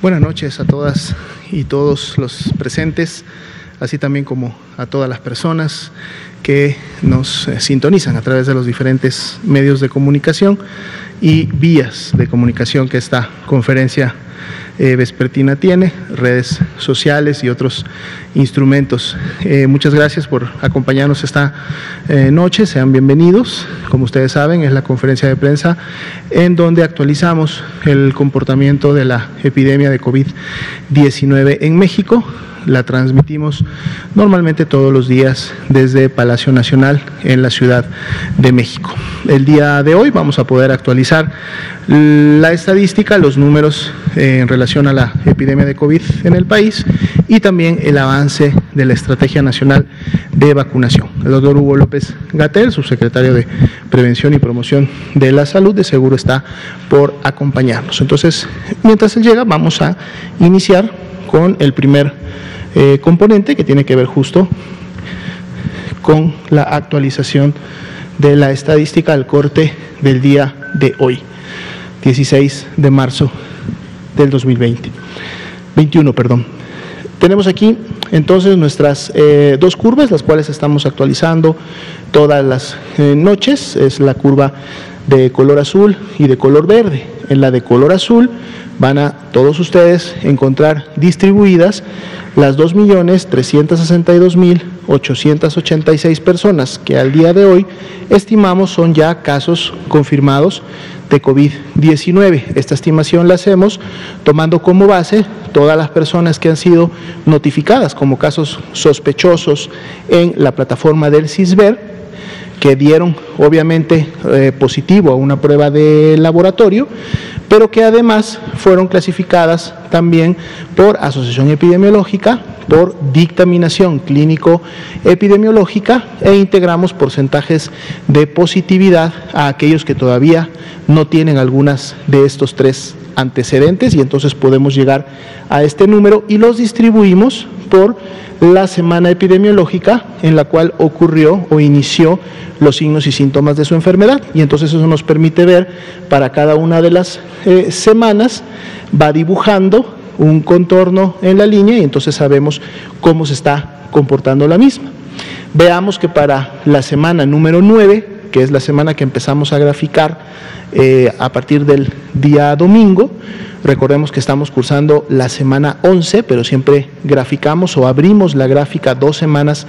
Buenas noches a todas y todos los presentes, así también como a todas las personas que nos sintonizan a través de los diferentes medios de comunicación y vías de comunicación que esta conferencia vespertina tiene, redes sociales y otros instrumentos. Muchas gracias por acompañarnos esta noche, sean bienvenidos. Como ustedes saben, es la conferencia de prensa en donde actualizamos el comportamiento de la epidemia de COVID-19 en México. La transmitimos normalmente todos los días desde Palacio Nacional en la Ciudad de México. El día de hoy vamos a poder actualizar la estadística, los números en relación a la epidemia de COVID en el país y también el avance de la Estrategia Nacional de Vacunación. El doctor Hugo López-Gatell, subsecretario de Prevención y Promoción de la Salud, de seguro está por acompañarnos. Entonces, mientras él llega, vamos a iniciar con el primer componente que tiene que ver justo con la actualización de la estadística al corte del día de hoy, 16 de marzo del 2021. Tenemos aquí entonces nuestras dos curvas, las cuales estamos actualizando todas las noches. Es la curva de color azul y de color verde. En la de color azul van a todos ustedes encontrar distribuidas las 2.362.886 personas que al día de hoy estimamos son ya casos confirmados de COVID-19. Esta estimación la hacemos tomando como base todas las personas que han sido notificadas como casos sospechosos en la plataforma del CISBER, que dieron obviamente positivo a una prueba de laboratorio, pero que además fueron clasificadas también por asociación epidemiológica, por dictaminación clínico-epidemiológica, e integramos porcentajes de positividad a aquellos que todavía no tienen algunas de estos tres antecedentes, y entonces podemos llegar a este número y los distribuimos por la semana epidemiológica en la cual ocurrió o inició los signos y síntomas de su enfermedad, y entonces eso nos permite ver para cada una de las semanas, va dibujando un contorno en la línea y entonces sabemos cómo se está comportando la misma. Veamos que para la semana número 9, que es la semana que empezamos a graficar a partir del día domingo, recordemos que estamos cursando la semana 11, pero siempre graficamos o abrimos la gráfica 2 semanas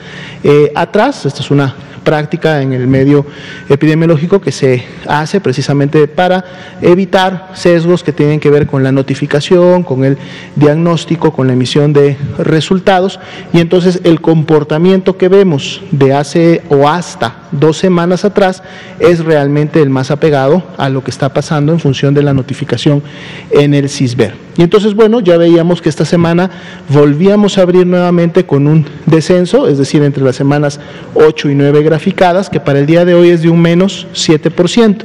atrás. Esta es una práctica en el medio epidemiológico que se hace precisamente para evitar sesgos que tienen que ver con la notificación, con el diagnóstico, con la emisión de resultados, y entonces el comportamiento que vemos de hace o hasta 2 semanas atrás es realmente el más apegado a lo que está pasando en función de la notificación en el CISBER. Y entonces, bueno, ya veíamos que esta semana volvíamos a abrir nuevamente con un descenso, es decir, entre las semanas 8 y 9 graficadas, que para el día de hoy es de un menos 7%.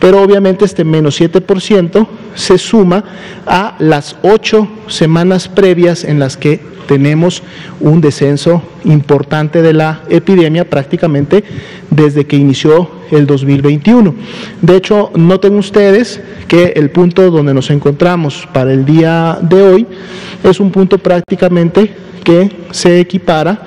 Pero obviamente este menos 7% se suma a las 8 semanas previas en las que tenemos un descenso importante de la epidemia prácticamente desde que inició el 2021. De hecho, noten ustedes que el punto donde nos encontramos para el día de hoy es un punto prácticamente que se equipara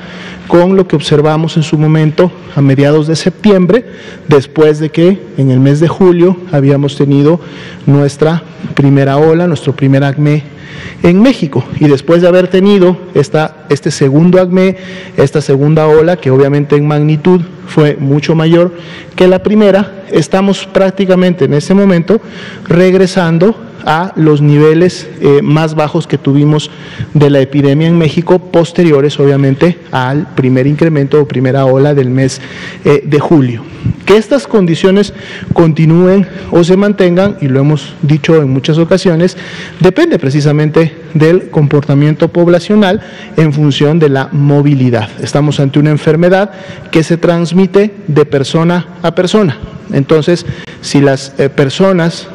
con lo que observamos en su momento a mediados de septiembre, después de que en el mes de julio habíamos tenido nuestra primera ola, nuestro primer acme en México, y después de haber tenido este segundo acme, esta segunda ola, que obviamente en magnitud fue mucho mayor que la primera, estamos prácticamente en este momento regresando a los niveles más bajos que tuvimos de la epidemia en México, posteriores obviamente al primer incremento o primera ola del mes de julio. Que estas condiciones continúen o se mantengan, y lo hemos dicho en muchas ocasiones, depende precisamente del comportamiento poblacional en función de la movilidad. Estamos ante una enfermedad que se transmite de persona a persona. Entonces, si las personas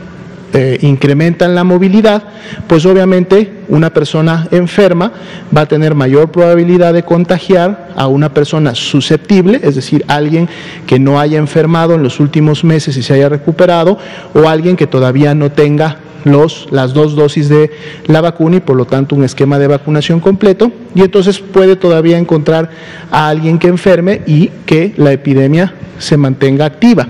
incrementan la movilidad, pues obviamente una persona enferma va a tener mayor probabilidad de contagiar a una persona susceptible, es decir, alguien que no haya enfermado en los últimos meses y se haya recuperado, o alguien que todavía no tenga las 2 dosis de la vacuna y por lo tanto un esquema de vacunación completo, y entonces puede todavía encontrar a alguien que enferme y que la epidemia se mantenga activa.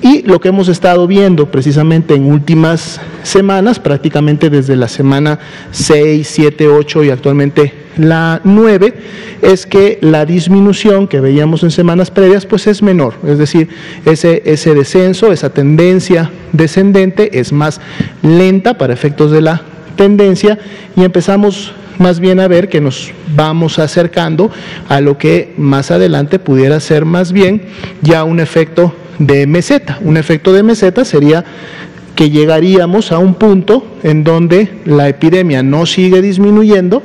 Y lo que hemos estado viendo precisamente en últimas semanas, prácticamente desde la semana 6, 7, 8 y actualmente la 9, es que la disminución que veíamos en semanas previas pues es menor, es decir, ese descenso, esa tendencia descendente es más lenta para efectos de la tendencia, y empezamos más bien a ver que nos vamos acercando a lo que más adelante pudiera ser más bien ya un efecto de meseta. Un efecto de meseta sería que llegaríamos a un punto en donde la epidemia no sigue disminuyendo,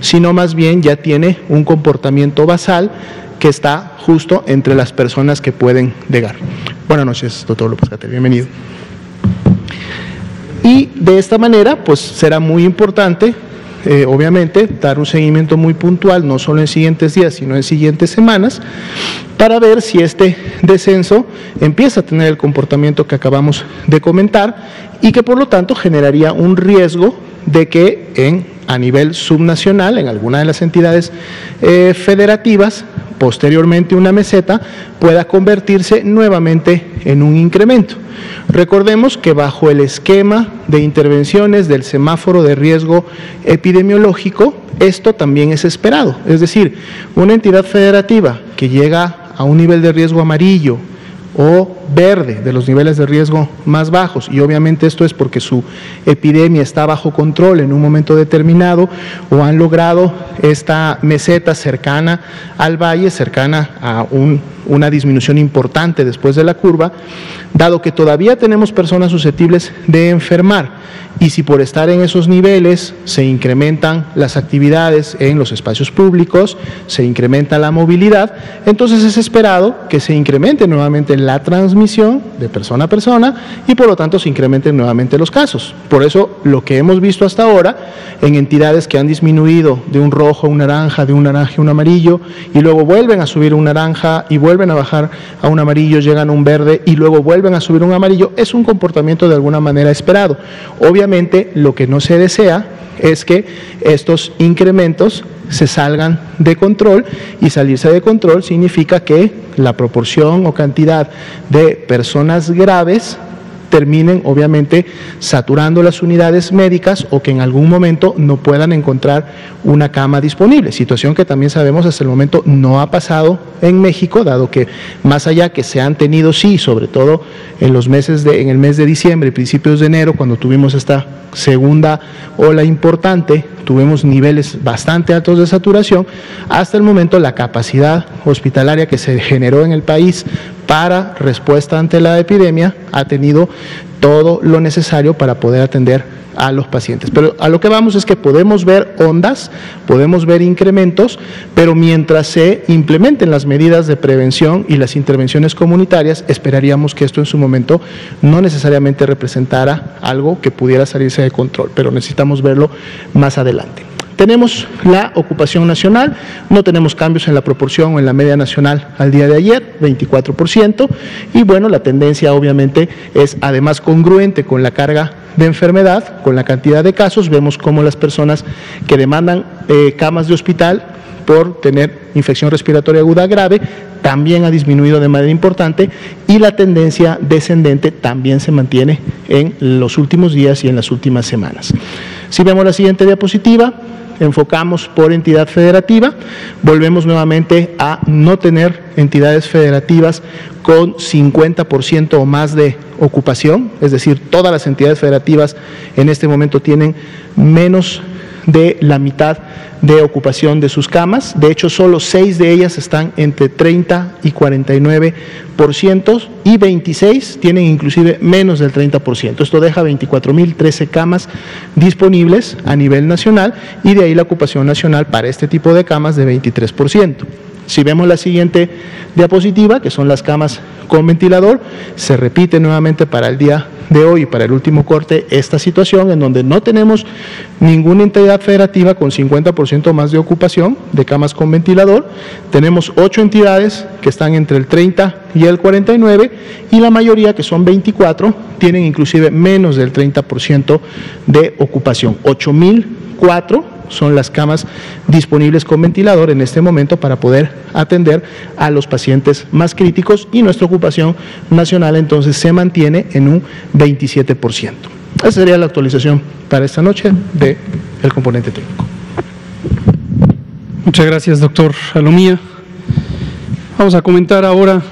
sino más bien ya tiene un comportamiento basal que está justo entre las personas que pueden llegar. Buenas noches, doctor López-Gatell, bienvenido. Y de esta manera, pues será muy importante, obviamente, dar un seguimiento muy puntual, no solo en siguientes días, sino en siguientes semanas, para ver si este descenso empieza a tener el comportamiento que acabamos de comentar y que por lo tanto generaría un riesgo de que a nivel subnacional, en alguna de las entidades federativas, posteriormente una meseta, pueda convertirse nuevamente en un incremento. Recordemos que bajo el esquema de intervenciones del semáforo de riesgo epidemiológico, esto también es esperado, es decir, una entidad federativa que llega a un nivel de riesgo amarillo o verde, de los niveles de riesgo más bajos, y obviamente esto es porque su epidemia está bajo control en un momento determinado o han logrado esta meseta cercana al valle, cercana a una disminución importante después de la curva, dado que todavía tenemos personas susceptibles de enfermar, y si por estar en esos niveles se incrementan las actividades en los espacios públicos, se incrementa la movilidad, entonces es esperado que se incremente nuevamente la transmisión de persona a persona y por lo tanto se incrementen nuevamente los casos. Por eso lo que hemos visto hasta ahora en entidades que han disminuido de un rojo a un naranja, de un naranja a un amarillo, y luego vuelven a subir un naranja y vuelven a bajar a un amarillo, llegan a un verde y luego vuelven a subir un amarillo, es un comportamiento de alguna manera esperado. Obviamente lo que no se desea es que estos incrementos se salgan de control, y salirse de control significa que la proporción o cantidad de personas graves terminen obviamente saturando las unidades médicas o que en algún momento no puedan encontrar una cama disponible, situación que también sabemos hasta el momento no ha pasado en México, dado que más allá que se han tenido, sí, sobre todo en el mes de diciembre y principios de enero, cuando tuvimos esta segunda ola importante, tuvimos niveles bastante altos de saturación, hasta el momento la capacidad hospitalaria que se generó en el país para respuesta ante la epidemia ha tenido todo lo necesario para poder atender a los pacientes. Pero a lo que vamos es que podemos ver ondas, podemos ver incrementos, pero mientras se implementen las medidas de prevención y las intervenciones comunitarias, esperaríamos que esto en su momento no necesariamente representara algo que pudiera salirse de control, pero necesitamos verlo más adelante. Tenemos la ocupación nacional, no tenemos cambios en la proporción o en la media nacional al día de ayer, 24%, y bueno, la tendencia obviamente es además congruente con la carga de enfermedad, con la cantidad de casos. Vemos cómo las personas que demandan camas de hospital por tener infección respiratoria aguda grave también ha disminuido de manera importante, y la tendencia descendente también se mantiene en los últimos días y en las últimas semanas. Si vemos la siguiente diapositiva, enfocamos por entidad federativa, volvemos nuevamente a no tener entidades federativas con 50% o más de ocupación, es decir, todas las entidades federativas en este momento tienen menos de la mitad de ocupación de sus camas. De hecho, solo 6 de ellas están entre 30 y 49% y 26 tienen inclusive menos del 30%. Esto deja 24.013 camas disponibles a nivel nacional, y de ahí la ocupación nacional para este tipo de camas de 23%. Si vemos la siguiente diapositiva, que son las camas con ventilador, se repite nuevamente para el día de hoy, para el último corte, esta situación en donde no tenemos ninguna entidad federativa con 50% más de ocupación de camas con ventilador. Tenemos 8 entidades que están entre el 30 y el 49 y la mayoría, que son 24, tienen inclusive menos del 30% de ocupación. 8.004 son las camas disponibles con ventilador en este momento para poder atender a los pacientes más críticos, y nuestra ocupación nacional entonces se mantiene en un 27%. Esa sería la actualización para esta noche del componente técnico. Muchas gracias, doctor Alomía. Vamos a comentar ahora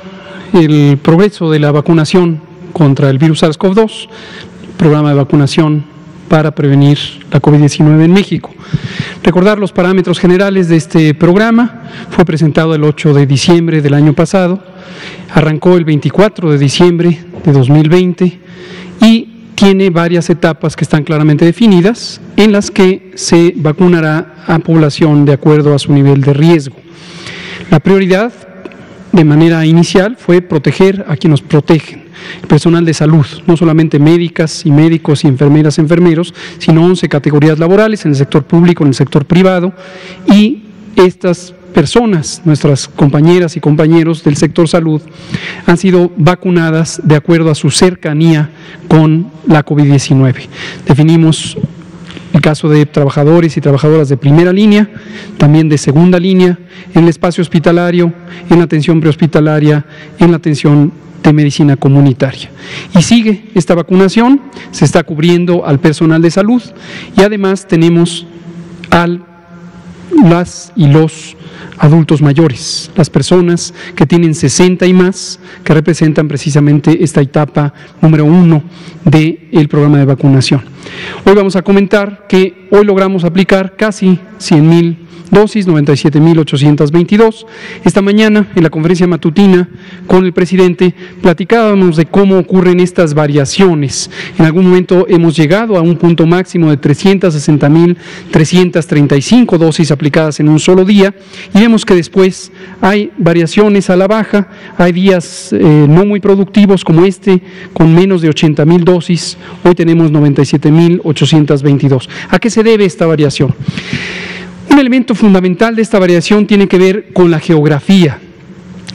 el progreso de la vacunación contra el virus SARS-CoV-2, programa de vacunación para prevenir la COVID-19 en México. Recordar los parámetros generales de este programa. Fue presentado el 8 de diciembre del año pasado, arrancó el 24 de diciembre de 2020 y tiene varias etapas que están claramente definidas, en las que se vacunará a población de acuerdo a su nivel de riesgo. La prioridad, de manera inicial, fue proteger a quienes nos protegen, el personal de salud, no solamente médicas y médicos y enfermeras, enfermeros, sino 11 categorías laborales en el sector público, en el sector privado, y estas personas, nuestras compañeras y compañeros del sector salud, han sido vacunadas de acuerdo a su cercanía con la COVID-19. Definimos el caso de trabajadores y trabajadoras de primera línea, también de segunda línea, en el espacio hospitalario, en la atención prehospitalaria, en la atención de medicina comunitaria. Y sigue esta vacunación, se está cubriendo al personal de salud y además tenemos las y los adultos mayores, las personas que tienen 60 y más, que representan precisamente esta etapa número 1 del programa de vacunación. Hoy vamos a comentar que hoy logramos aplicar casi 100.000 dosis, 97.822. Esta mañana, en la conferencia matutina con el presidente, platicábamos de cómo ocurren estas variaciones. En algún momento hemos llegado a un punto máximo de 360.335 dosis aplicadas en un solo día, y vemos que después hay variaciones a la baja, hay días no muy productivos como este, con menos de 80.000 dosis, hoy tenemos 97.822. ¿A qué se debe esta variación? Un elemento fundamental de esta variación tiene que ver con la geografía.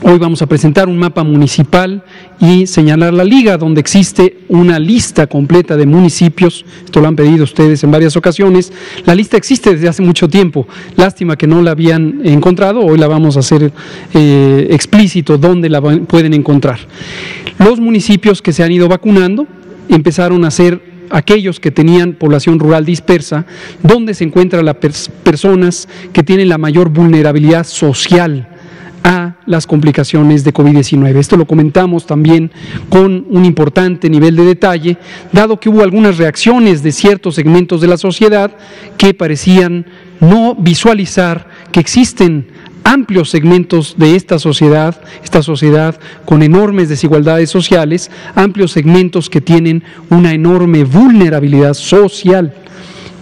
Hoy vamos a presentar un mapa municipal y señalar la liga, donde existe una lista completa de municipios. Esto lo han pedido ustedes en varias ocasiones. La lista existe desde hace mucho tiempo. Lástima que no la habían encontrado. Hoy la vamos a hacer explícito dónde la pueden encontrar. Los municipios que se han ido vacunando empezaron a ser aquellos que tenían población rural dispersa, donde se encuentran las personas que tienen la mayor vulnerabilidad social a las complicaciones de COVID-19. Esto lo comentamos también con un importante nivel de detalle, dado que hubo algunas reacciones de ciertos segmentos de la sociedad que parecían no visualizar que existen amplios segmentos de esta sociedad con enormes desigualdades sociales, amplios segmentos que tienen una enorme vulnerabilidad social.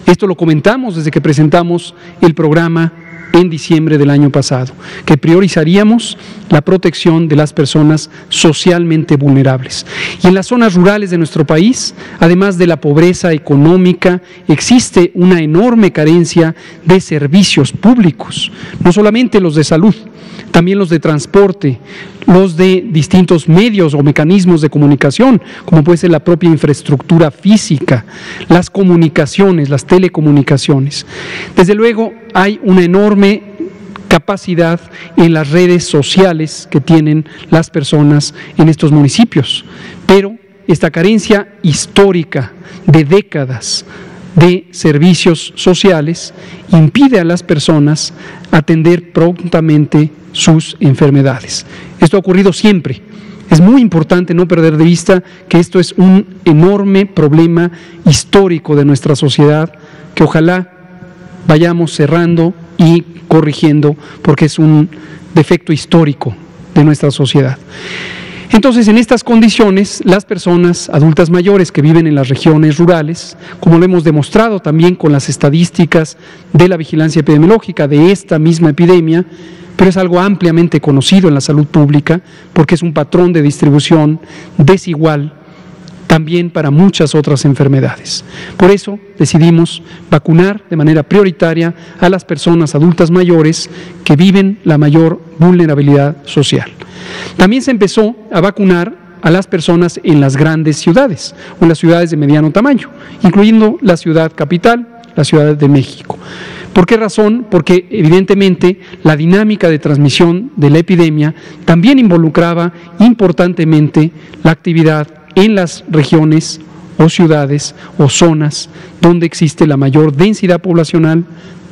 Esto lo comentamos desde que presentamos el programa en diciembre del año pasado, que priorizaríamos la protección de las personas socialmente vulnerables. Y en las zonas rurales de nuestro país, además de la pobreza económica, existe una enorme carencia de servicios públicos, no solamente los de salud, también los de transporte, los de distintos medios o mecanismos de comunicación, como puede ser la propia infraestructura física, las comunicaciones, las telecomunicaciones. Desde luego, hay una enorme capacidad en las redes sociales que tienen las personas en estos municipios, pero esta carencia histórica de décadas de servicios sociales impide a las personas atender prontamente sus enfermedades. Esto ha ocurrido siempre. Es muy importante no perder de vista que esto es un enorme problema histórico de nuestra sociedad, que ojalá vayamos cerrando y corrigiendo, porque es un defecto histórico de nuestra sociedad. Entonces, en estas condiciones, las personas adultas mayores que viven en las regiones rurales, como lo hemos demostrado también con las estadísticas de la vigilancia epidemiológica de esta misma epidemia, pero es algo ampliamente conocido en la salud pública porque es un patrón de distribución desigual también para muchas otras enfermedades. Por eso decidimos vacunar de manera prioritaria a las personas adultas mayores que viven la mayor vulnerabilidad social. También se empezó a vacunar a las personas en las grandes ciudades o en las ciudades de mediano tamaño, incluyendo la ciudad capital, la Ciudad de México. ¿Por qué razón? Porque evidentemente la dinámica de transmisión de la epidemia también involucraba importantemente la actividad en las regiones o ciudades o zonas donde existe la mayor densidad poblacional,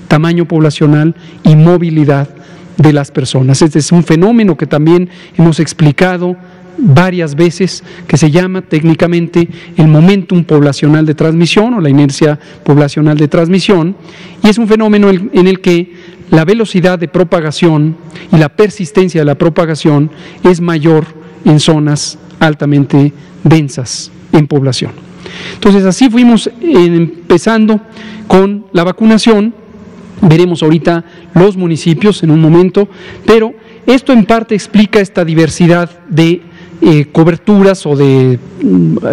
tamaño poblacional y movilidad de las personas. Este es un fenómeno que también hemos explicado varias veces, que se llama técnicamente el momentum poblacional de transmisión o la inercia poblacional de transmisión, y es un fenómeno en el que la velocidad de propagación y la persistencia de la propagación es mayor en zonas altamente densas en población. Entonces así fuimos empezando con la vacunación. Veremos ahorita los municipios en un momento, pero esto en parte explica esta diversidad de coberturas o de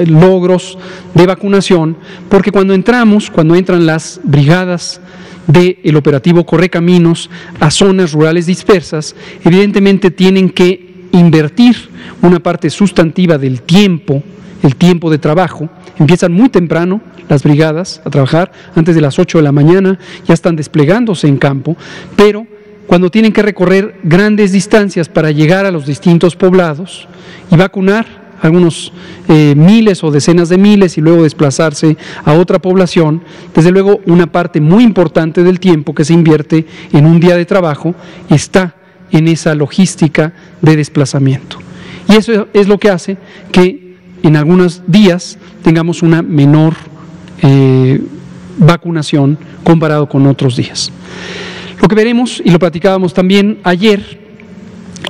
logros de vacunación, porque cuando entran las brigadas del operativo Correcaminos a zonas rurales dispersas, evidentemente tienen que invertir una parte sustantiva del tiempo, el tiempo de trabajo. Empiezan muy temprano las brigadas a trabajar, antes de las 8 de la mañana, ya están desplegándose en campo, pero cuando tienen que recorrer grandes distancias para llegar a los distintos poblados y vacunar algunos miles o decenas de miles y luego desplazarse a otra población, desde luego una parte muy importante del tiempo que se invierte en un día de trabajo está en esa logística de desplazamiento. Y eso es lo que hace que en algunos días tengamos una menor vacunación comparado con otros días. Lo que veremos, y lo platicábamos también ayer,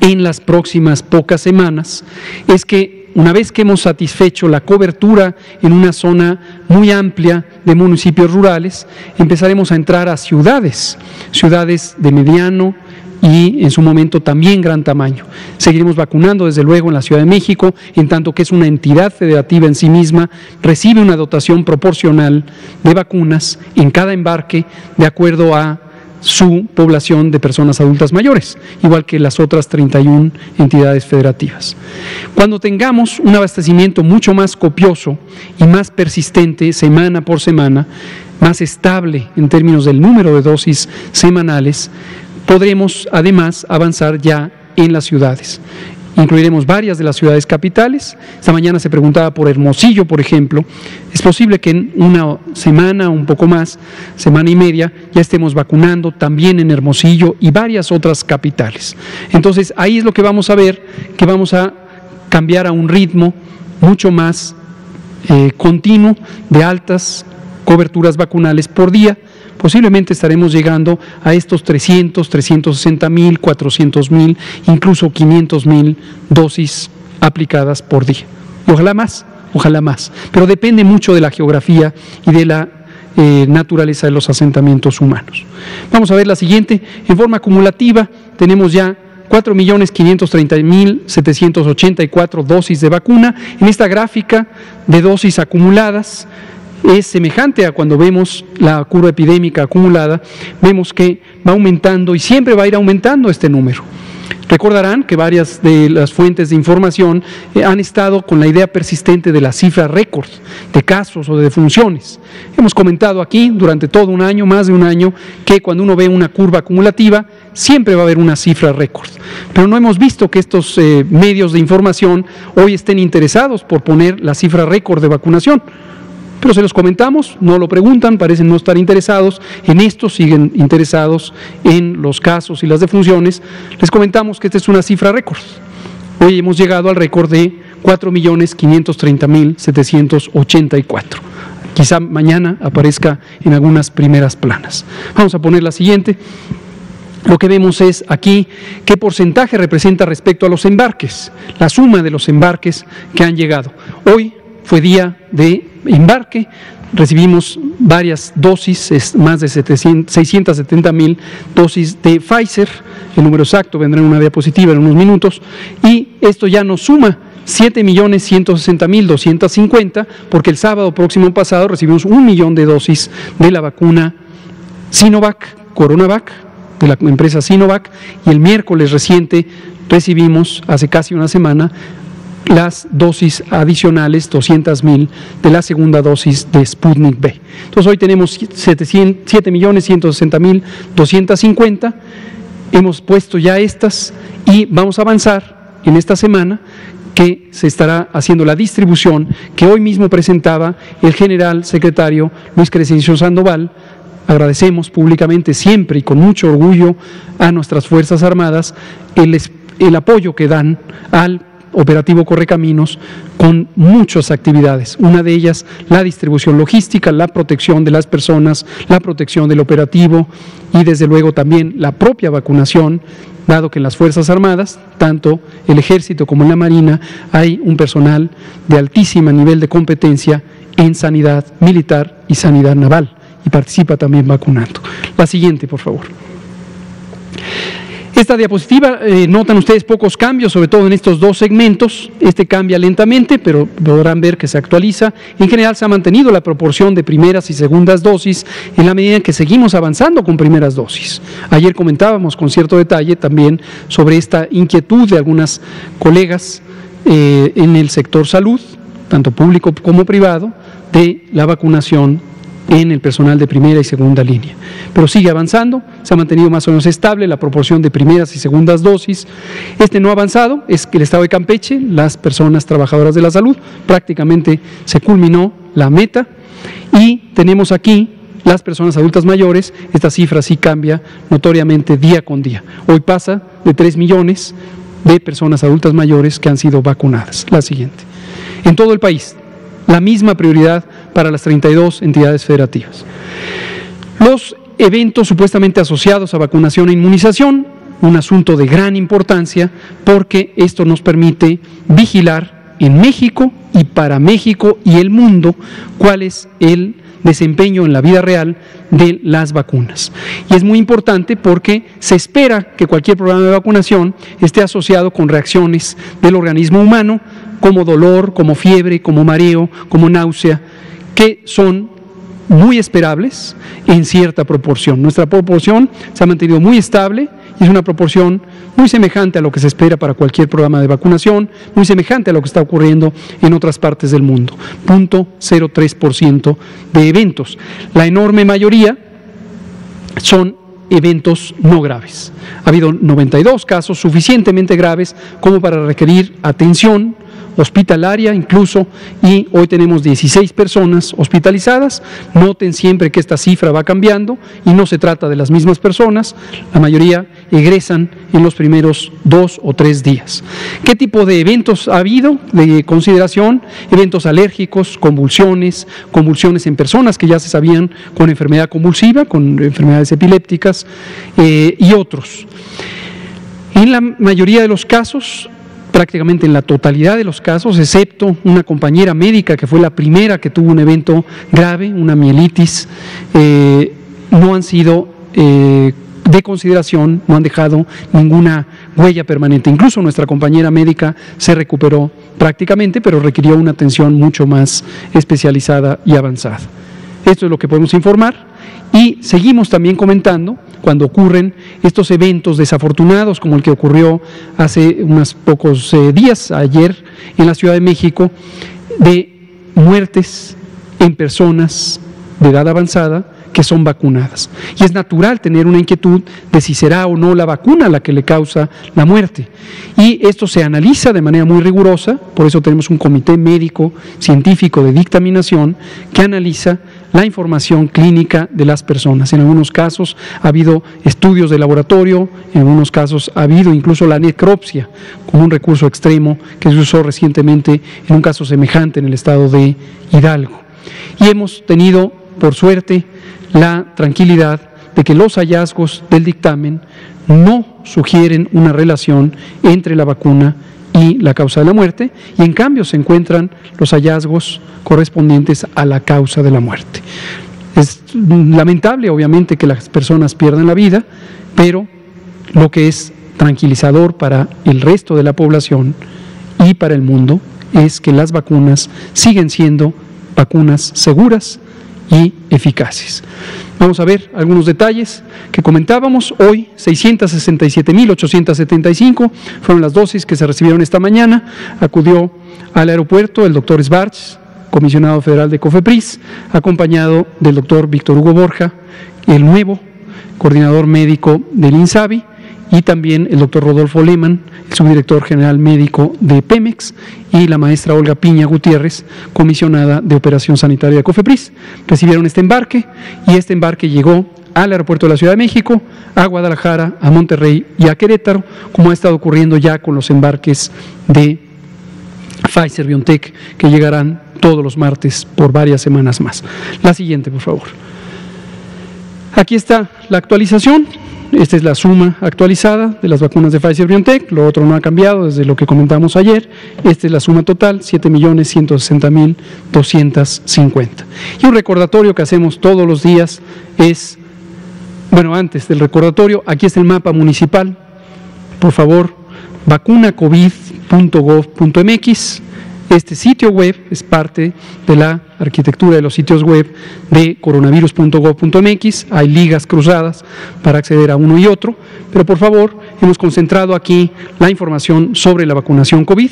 en las próximas pocas semanas, es que una vez que hemos satisfecho la cobertura en una zona muy amplia de municipios rurales, empezaremos a entrar a ciudades de mediano y en su momento también gran tamaño. Seguiremos vacunando desde luego en la Ciudad de México, en tanto que es una entidad federativa en sí misma, recibe una dotación proporcional de vacunas en cada embarque de acuerdo a su población de personas adultas mayores, igual que las otras 31 entidades federativas. Cuando tengamos un abastecimiento mucho más copioso y más persistente semana por semana, más estable en términos del número de dosis semanales, podremos además avanzar ya en las ciudades. Incluiremos varias de las ciudades capitales. Esta mañana se preguntaba por Hermosillo, por ejemplo. Es posible que en una semana, un poco más, semana y media, ya estemos vacunando también en Hermosillo y varias otras capitales. Entonces, ahí es lo que vamos a ver, que vamos a cambiar a un ritmo mucho más continuo de altas coberturas vacunales por día. Posiblemente estaremos llegando a estos 300, 360,000, 400,000, incluso 500,000 dosis aplicadas por día. Y ojalá más, pero depende mucho de la geografía y de la naturaleza de los asentamientos humanos. Vamos a ver la siguiente. En forma acumulativa tenemos ya 4.530.784 dosis de vacuna. En esta gráfica de dosis acumuladas, es semejante a cuando vemos la curva epidémica acumulada, vemos que va aumentando y siempre va a ir aumentando este número. Recordarán que varias de las fuentes de información han estado con la idea persistente de la cifra récord de casos o de defunciones. Hemos comentado aquí durante todo un año, más de un año, que cuando uno ve una curva acumulativa siempre va a haber una cifra récord. Pero no hemos visto que estos medios de información hoy estén interesados por poner la cifra récord de vacunación. Pero se los comentamos, no lo preguntan, parecen no estar interesados en esto, siguen interesados en los casos y las defunciones. Les comentamos que esta es una cifra récord. Hoy hemos llegado al récord de 4.530.784. Quizá mañana aparezca en algunas primeras planas. Vamos a poner la siguiente. Lo que vemos es aquí qué porcentaje representa respecto a los embarques, la suma de los embarques que han llegado. Hoy fue día de embarque, recibimos varias dosis, más de 670,000 dosis de Pfizer, el número exacto vendrá en una diapositiva en unos minutos, y esto ya nos suma 7.160.250, porque el sábado próximo pasado recibimos 1 millón de dosis de la vacuna Sinovac, CoronaVac, de la empresa Sinovac, y el miércoles reciente recibimos, hace casi una semana, las dosis adicionales, 200.000, de la segunda dosis de Sputnik V. Entonces hoy tenemos 7.160.250, hemos puesto ya estas y vamos a avanzar en esta semana, que se estará haciendo la distribución que hoy mismo presentaba el general secretario Luis Crescencio Sandoval. Agradecemos públicamente siempre y con mucho orgullo a nuestras Fuerzas Armadas el apoyo que dan al operativo Correcaminos con muchas actividades. Una de ellas, la distribución logística, la protección de las personas, la protección del operativo y desde luego también la propia vacunación, dado que en las Fuerzas Armadas, tanto el Ejército como en la Marina, hay un personal de altísimo nivel de competencia en sanidad militar y sanidad naval, y participa también vacunando. La siguiente, por favor. Esta diapositiva, notan ustedes pocos cambios, sobre todo en estos dos segmentos. Este cambia lentamente, pero podrán ver que se actualiza. En general se ha mantenido la proporción de primeras y segundas dosis en la medida en que seguimos avanzando con primeras dosis. Ayer comentábamos con cierto detalle también sobre esta inquietud de algunas colegas en el sector salud, tanto público como privado, de la vacunación en el personal de primera y segunda línea. Pero sigue avanzando, se ha mantenido más o menos estable la proporción de primeras y segundas dosis. Este no ha avanzado, es que el estado de Campeche, las personas trabajadoras de la salud, prácticamente se culminó la meta, y tenemos aquí las personas adultas mayores. Esta cifra sí cambia notoriamente día con día. Hoy pasa de 3 millones de personas adultas mayores que han sido vacunadas. La siguiente. En todo el país, la misma prioridad para las 32 entidades federativas. Los eventos supuestamente asociados a vacunación e inmunización, un asunto de gran importancia, porque esto nos permite vigilar en México y para México y el mundo cuál es el desempeño en la vida real de las vacunas. Y es muy importante porque se espera que cualquier programa de vacunación esté asociado con reacciones del organismo humano, como dolor, como fiebre, como mareo, como náusea, que son muy esperables en cierta proporción. Nuestra proporción se ha mantenido muy estable y es una proporción muy semejante a lo que se espera para cualquier programa de vacunación, muy semejante a lo que está ocurriendo en otras partes del mundo. 0.03% de eventos. La enorme mayoría son eventos no graves. Ha habido 92 casos suficientemente graves como para requerir atención hospitalaria incluso, y hoy tenemos 16 personas hospitalizadas. Noten siempre que esta cifra va cambiando y no se trata de las mismas personas, la mayoría egresan en los primeros 2 o 3 días. ¿Qué tipo de eventos ha habido de consideración? Eventos alérgicos, convulsiones en personas que ya se sabían con enfermedad convulsiva, con enfermedades epilépticas y otros. En la mayoría de los casos, prácticamente en la totalidad de los casos, excepto una compañera médica que fue la primera que tuvo un evento grave, una mielitis, no han sido de consideración, no han dejado ninguna huella permanente. Incluso nuestra compañera médica se recuperó prácticamente, pero requirió una atención mucho más especializada y avanzada. Esto es lo que podemos informar. Y seguimos también comentando cuando ocurren estos eventos desafortunados, como el que ocurrió hace unos pocos días, ayer, en la Ciudad de México, de muertes en personas de edad avanzada que son vacunadas. Y es natural tener una inquietud de si será o no la vacuna la que le causa la muerte. Y esto se analiza de manera muy rigurosa, por eso tenemos un comité médico científico de dictaminación que analiza la información clínica de las personas. En algunos casos ha habido estudios de laboratorio, en algunos casos ha habido incluso la necropsia como un recurso extremo que se usó recientemente en un caso semejante en el estado de Hidalgo. Y hemos tenido, por suerte, la tranquilidad de que los hallazgos del dictamen no sugieren una relación entre la vacuna y la causa de la muerte, y en cambio se encuentran los hallazgos correspondientes a la causa de la muerte. Es lamentable, obviamente, que las personas pierdan la vida, pero lo que es tranquilizador para el resto de la población y para el mundo es que las vacunas siguen siendo vacunas seguras y eficaces. Vamos a ver algunos detalles que comentábamos. Hoy 667.875 fueron las dosis que se recibieron esta mañana. Acudió al aeropuerto el doctor Svarch, comisionado federal de COFEPRIS, acompañado del doctor Víctor Hugo Borja, el nuevo coordinador médico del INSABI, y también el doctor Rodolfo Lehmann, el subdirector general médico de Pemex, y la maestra Olga Piña Gutiérrez, comisionada de Operación Sanitaria de COFEPRIS. Recibieron este embarque y este embarque llegó al aeropuerto de la Ciudad de México, a Guadalajara, a Monterrey y a Querétaro, como ha estado ocurriendo ya con los embarques de Pfizer-BioNTech, que llegarán todos los martes por varias semanas más. La siguiente, por favor. Aquí está la actualización. Esta es la suma actualizada de las vacunas de Pfizer-BioNTech, lo otro no ha cambiado desde lo que comentamos ayer. Esta es la suma total, 7.160.250. Y un recordatorio que hacemos todos los días es, bueno, antes del recordatorio, aquí está el mapa municipal. Por favor, vacunacovid.gov.mx. Este sitio web es parte de la arquitectura de los sitios web de coronavirus.gov.mx. Hay ligas cruzadas para acceder a uno y otro, pero por favor, hemos concentrado aquí la información sobre la vacunación COVID.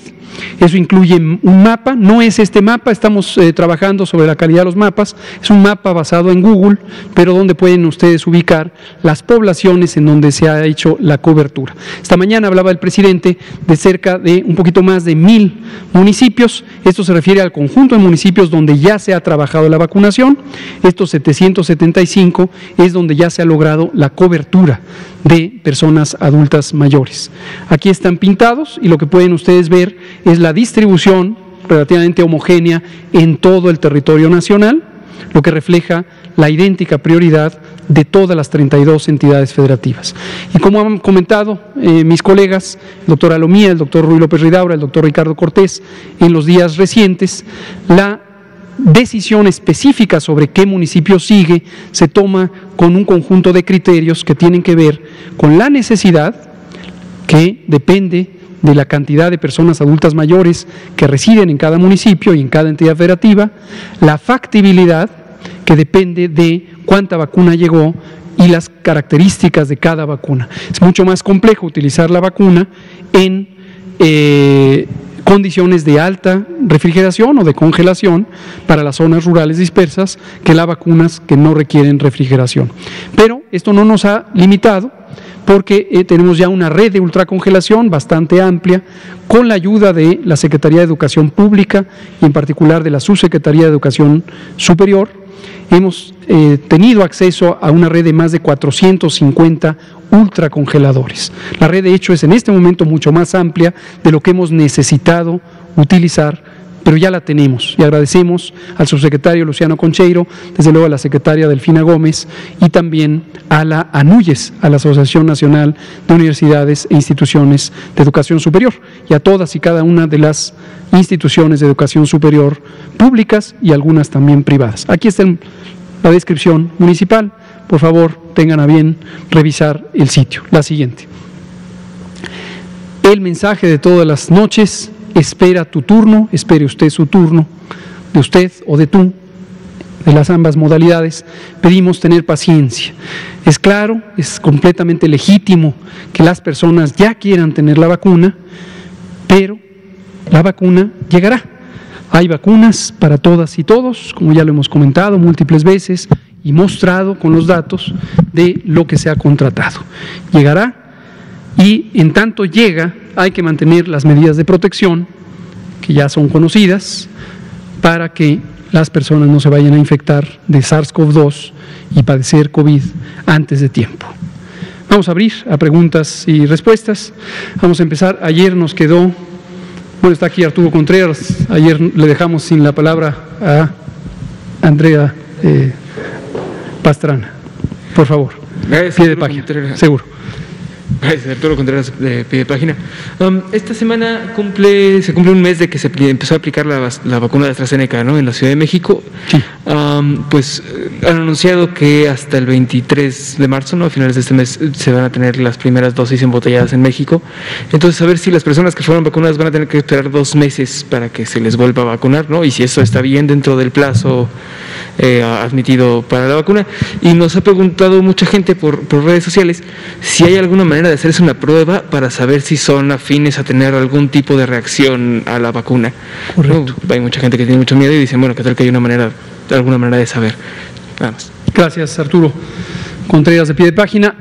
Eso incluye un mapa, no es este mapa, estamos trabajando sobre la calidad de los mapas, es un mapa basado en Google, pero donde pueden ustedes ubicar las poblaciones en donde se ha hecho la cobertura. Esta mañana hablaba el presidente de cerca de un poquito más de 1,000 municipios. Esto se refiere al conjunto de municipios donde ya se ha trabajado la vacunación. Estos 775 es donde ya se ha logrado la cobertura de personas adultas mayores. Aquí están pintados y lo que pueden ustedes ver es la distribución relativamente homogénea en todo el territorio nacional, lo que refleja la idéntica prioridad de todas las 32 entidades federativas. Y como han comentado mis colegas, el doctor Alomía, el doctor Ruy López Ridaura, el doctor Ricardo Cortés, en los días recientes, la decisión específica sobre qué municipio sigue se toma con un conjunto de criterios que tienen que ver con la necesidad, que depende de la cantidad de personas adultas mayores que residen en cada municipio y en cada entidad federativa, la factibilidad, que depende de cuánta vacuna llegó, y las características de cada vacuna. Es mucho más complejo utilizar la vacuna en condiciones de alta refrigeración o de congelación para las zonas rurales dispersas que las vacunas que no requieren refrigeración. Pero esto no nos ha limitado, porque tenemos ya una red de ultracongelación bastante amplia, con la ayuda de la Secretaría de Educación Pública y en particular de la Subsecretaría de Educación Superior. Hemos tenido acceso a una red de más de 450 ultracongeladores. La red, de hecho, es en este momento mucho más amplia de lo que hemos necesitado utilizar, pero ya la tenemos, y agradecemos al subsecretario Luciano Concheiro, desde luego a la secretaria Delfina Gómez y también a la ANUYES, a la Asociación Nacional de Universidades e Instituciones de Educación Superior, y a todas y cada una de las instituciones de educación superior públicas y algunas también privadas. Aquí está la descripción municipal. Por favor, tengan a bien revisar el sitio. La siguiente. El mensaje de todas las noches: espera tu turno, espere usted su turno, de usted o de tú, de las ambas modalidades. Pedimos tener paciencia. Es claro, es completamente legítimo que las personas ya quieran tener la vacuna, pero la vacuna llegará. Hay vacunas para todas y todos, como ya lo hemos comentado múltiples veces y mostrado con los datos de lo que se ha contratado. Llegará, y en tanto llega, hay que mantener las medidas de protección, que ya son conocidas, para que las personas no se vayan a infectar de SARS-CoV-2 y padecer COVID antes de tiempo. Vamos a abrir a preguntas y respuestas. Vamos a empezar. Ayer nos quedó, bueno, está aquí Arturo Contreras, ayer le dejamos sin la palabra a Andrea Pastrana. Por favor, pie de página, seguro. Gracias, Arturo Contreras, de Pie de Página. Esta semana se cumple un mes de que se empezó a aplicar la vacuna de AstraZeneca, ¿no?, en la Ciudad de México. Sí. Pues han anunciado que hasta el 23 de marzo, ¿no?, a finales de este mes, se van a tener las primeras dosis embotelladas en México. Entonces, a ver si las personas que fueron vacunadas van a tener que esperar 2 meses para que se les vuelva a vacunar, ¿no?, y si eso está bien dentro del plazo admitido para la vacuna. Y nos ha preguntado mucha gente por redes sociales si hay alguna manera de hacerse una prueba para saber si son afines a tener algún tipo de reacción a la vacuna. Correcto. Hay mucha gente que tiene mucho miedo y dicen, bueno, ¿qué tal que hay alguna manera de saber? Nada más. Gracias, Arturo Contreras, de Pie de Página.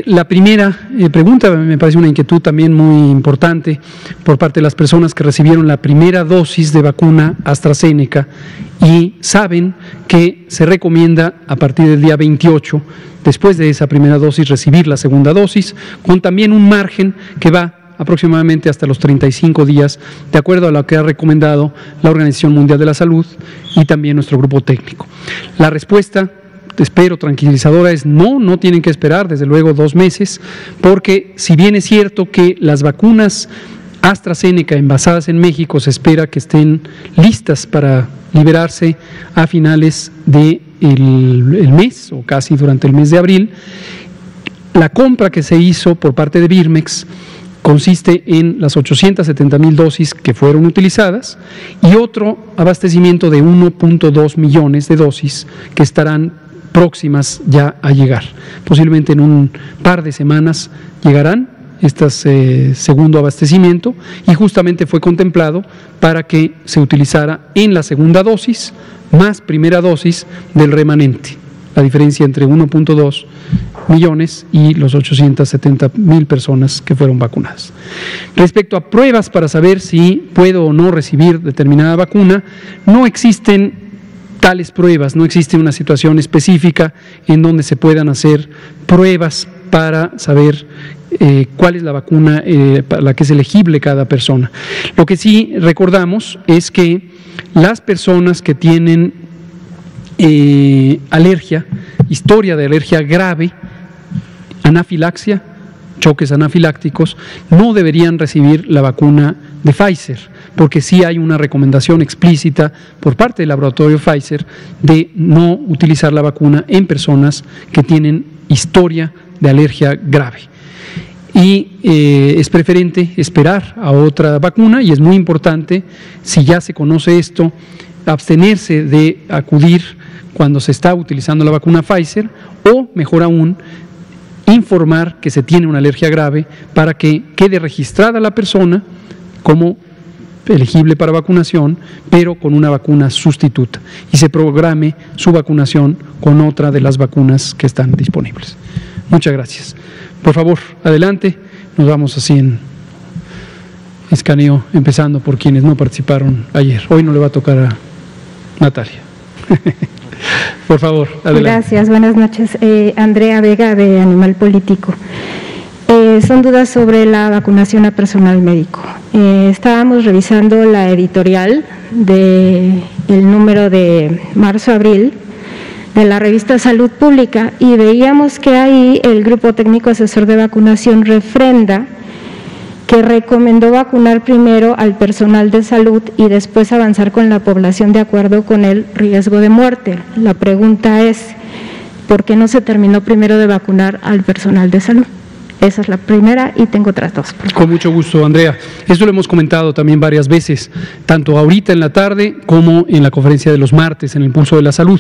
La primera pregunta me parece una inquietud también muy importante por parte de las personas que recibieron la primera dosis de vacuna AstraZeneca y saben que se recomienda a partir del día 28, después de esa primera dosis, recibir la segunda dosis, con también un margen que va aproximadamente hasta los 35 días, de acuerdo a lo que ha recomendado la Organización Mundial de la Salud y también nuestro grupo técnico. La respuesta, espero, tranquilizadora es no tienen que esperar, desde luego, 2 meses, porque si bien es cierto que las vacunas AstraZeneca envasadas en México se espera que estén listas para liberarse a finales del mes o casi durante el mes de abril, la compra que se hizo por parte de Birmex consiste en las 870,000 dosis que fueron utilizadas y otro abastecimiento de 1.2 millones de dosis que estarán próximas ya a llegar. Posiblemente en un par de semanas llegarán este segundo abastecimiento y justamente fue contemplado para que se utilizara en la segunda dosis más primera dosis del remanente. La diferencia entre 1.2 millones y los 870,000 personas que fueron vacunadas. Respecto a pruebas para saber si puedo o no recibir determinada vacuna, no existen tales pruebas, no existe una situación específica en donde se puedan hacer pruebas para saber cuál es la vacuna para la que es elegible cada persona. Lo que sí recordamos es que las personas que tienen alergia, historia de alergia grave, anafilaxia, choques anafilácticos, no deberían recibir la vacuna de Pfizer, porque sí hay una recomendación explícita por parte del laboratorio Pfizer de no utilizar la vacuna en personas que tienen historia de alergia grave. Y es preferente esperar a otra vacuna y es muy importante, si ya se conoce esto, abstenerse de acudir cuando se está utilizando la vacuna Pfizer o, mejor aún, informar que se tiene una alergia grave para que quede registrada la persona como elegible para vacunación, pero con una vacuna sustituta y se programe su vacunación con otra de las vacunas que están disponibles. Muchas gracias. Por favor, adelante. Nos vamos así en escaneo, empezando por quienes no participaron ayer. Hoy no le va a tocar a Natalia. Por favor, adelante. Gracias, buenas noches. Andrea Vega, de Animal Político. Son dudas sobre la vacunación a personal médico. Estábamos revisando la editorial del número de marzo-abril de la revista Salud Pública y veíamos que ahí el Grupo Técnico Asesor de Vacunación refrenda que recomendó vacunar primero al personal de salud y después avanzar con la población de acuerdo con el riesgo de muerte. La pregunta es, ¿por qué no se terminó primero de vacunar al personal de salud? Esa es la primera y tengo otras dos. Con mucho gusto, Andrea. Esto lo hemos comentado también varias veces, tanto ahorita en la tarde como en la conferencia de los martes en el Pulso de la Salud.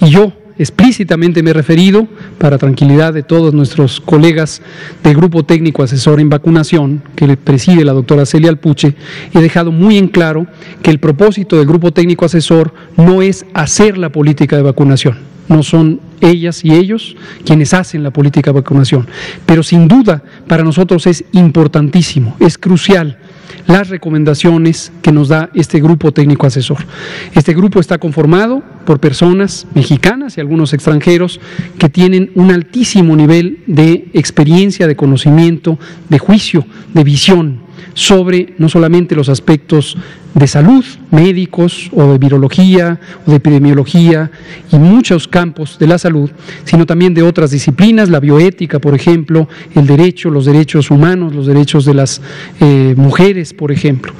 Y yo explícitamente me he referido, para tranquilidad de todos nuestros colegas del Grupo Técnico Asesor en Vacunación, que le preside la doctora Celia Alpuche, he dejado muy en claro que el propósito del Grupo Técnico Asesor no es hacer la política de vacunación. No son ellas y ellos quienes hacen la política de vacunación, pero sin duda para nosotros es importantísimo, es crucial las recomendaciones que nos da este grupo técnico asesor. Este grupo está conformado por personas mexicanas y algunos extranjeros que tienen un altísimo nivel de experiencia, de conocimiento, de juicio, de visión sobre no solamente los aspectos de salud, médicos o de virología o de epidemiología y muchos campos de la salud, sino también de otras disciplinas, la bioética, por ejemplo, el derecho, los derechos humanos, los derechos de las mujeres, por ejemplo.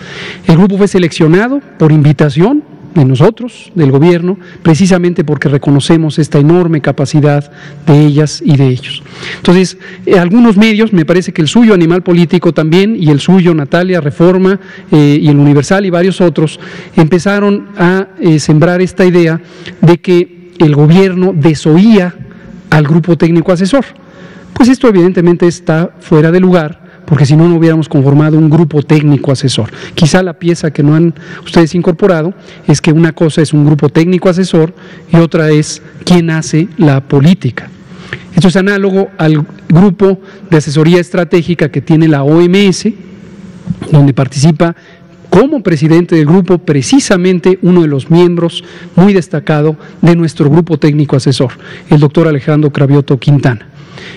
El grupo fue seleccionado por invitación de nosotros, del gobierno, precisamente porque reconocemos esta enorme capacidad de ellas y de ellos. Entonces, algunos medios, me parece que el suyo, Animal Político también, y el suyo, Natalia, Reforma, y el Universal y varios otros, empezaron a sembrar esta idea de que el gobierno desoía al grupo técnico asesor. Pues esto evidentemente está fuera de lugar, porque si no, no hubiéramos conformado un grupo técnico asesor. Quizá la pieza que no han ustedes incorporado es que una cosa es un grupo técnico asesor y otra es quién hace la política. Esto es análogo al grupo de asesoría estratégica que tiene la OMS, donde participa como presidente del grupo precisamente uno de los miembros muy destacado de nuestro grupo técnico asesor, el doctor Alejandro Cravioto Quintana.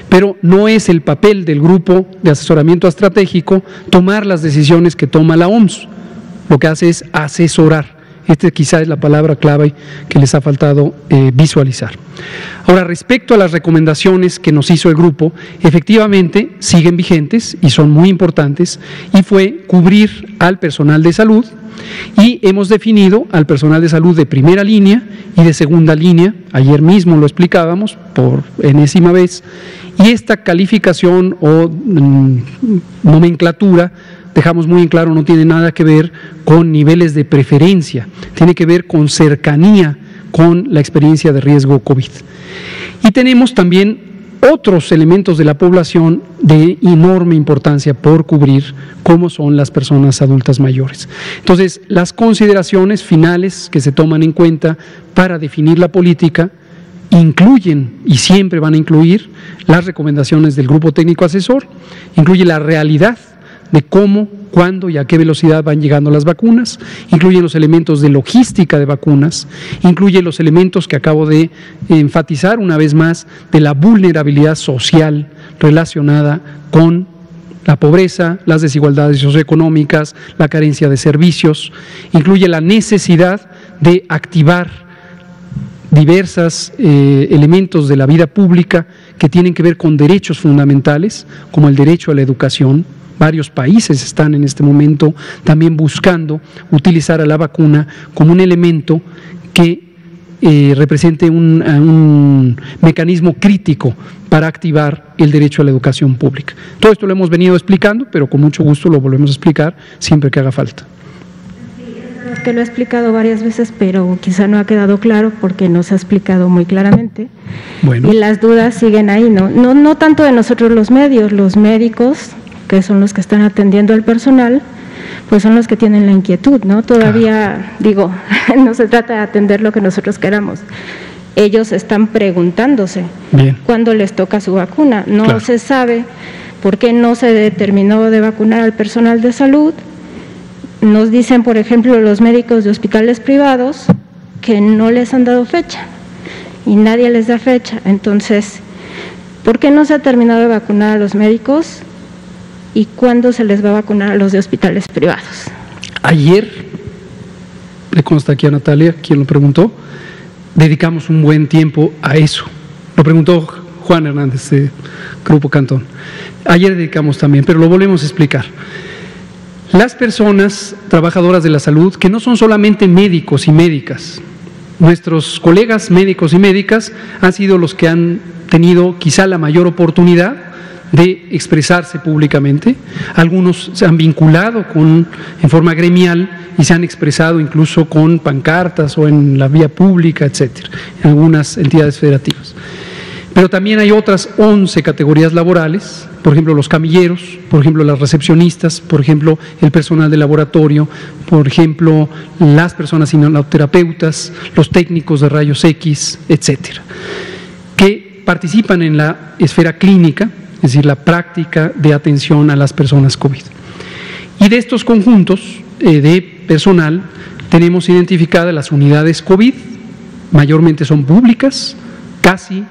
Pero no es el papel del grupo de asesoramiento estratégico tomar las decisiones que toma la OMS. Lo que hace es asesorar. Esta quizá es la palabra clave que les ha faltado visualizar. Ahora, respecto a las recomendaciones que nos hizo el grupo, efectivamente siguen vigentes y son muy importantes, y fue cubrir al personal de salud, y hemos definido al personal de salud de primera línea y de segunda línea. Ayer mismo lo explicábamos por enésima vez, y esta calificación o nomenclatura, dejamos muy en claro, no tiene nada que ver con niveles de preferencia, tiene que ver con cercanía con la experiencia de riesgo COVID. Y tenemos también otros elementos de la población de enorme importancia por cubrir, como son las personas adultas mayores. Entonces, las consideraciones finales que se toman en cuenta para definir la política incluyen, y siempre van a incluir, las recomendaciones del grupo técnico asesor, incluye la realidad de cómo, cuándo y a qué velocidad van llegando las vacunas, incluye los elementos de logística de vacunas, incluye los elementos que acabo de enfatizar una vez más de la vulnerabilidad social relacionada con la pobreza, las desigualdades socioeconómicas, la carencia de servicios, incluye la necesidad de activar diversos elementos de la vida pública que tienen que ver con derechos fundamentales, como el derecho a la educación. Varios países están en este momento también buscando utilizar a la vacuna como un elemento que represente un mecanismo crítico para activar el derecho a la educación pública. Todo esto lo hemos venido explicando, pero con mucho gusto lo volvemos a explicar siempre que haga falta. Que lo he explicado varias veces, pero quizá no ha quedado claro porque no se ha explicado muy claramente. Bueno. Y las dudas siguen ahí, no tanto de nosotros los medios, los médicos, que son los que están atendiendo al personal, pues son los que tienen la inquietud, ¿no? Todavía, digo, no se trata de atender lo que nosotros queramos. Ellos están preguntándose cuándo les toca su vacuna. No se sabe por qué no se determinó de vacunar al personal de salud. Nos dicen, por ejemplo, los médicos de hospitales privados que no les han dado fecha y nadie les da fecha. Entonces, ¿por qué no se ha terminado de vacunar a los médicos y cuándo se les va a vacunar a los de hospitales privados? Ayer, le consta aquí a Natalia, quien lo preguntó, dedicamos un buen tiempo a eso. Lo preguntó Juan Hernández de Grupo Cantón. Ayer dedicamos también, pero lo volvemos a explicar. Las personas trabajadoras de la salud, que no son solamente médicos y médicas, nuestros colegas médicos y médicas han sido los que han tenido quizá la mayor oportunidad de expresarse públicamente. Algunos se han vinculado en forma gremial y se han expresado incluso con pancartas o en la vía pública, etcétera, en algunas entidades federativas. Pero también hay otras 11 categorías laborales, por ejemplo los camilleros, por ejemplo las recepcionistas, por ejemplo el personal de laboratorio, por ejemplo las personas inmunoterapeutas, los técnicos de rayos X, etcétera, que participan en la esfera clínica, es decir, la práctica de atención a las personas COVID. Y de estos conjuntos de personal tenemos identificadas las unidades COVID, mayormente son públicas, casi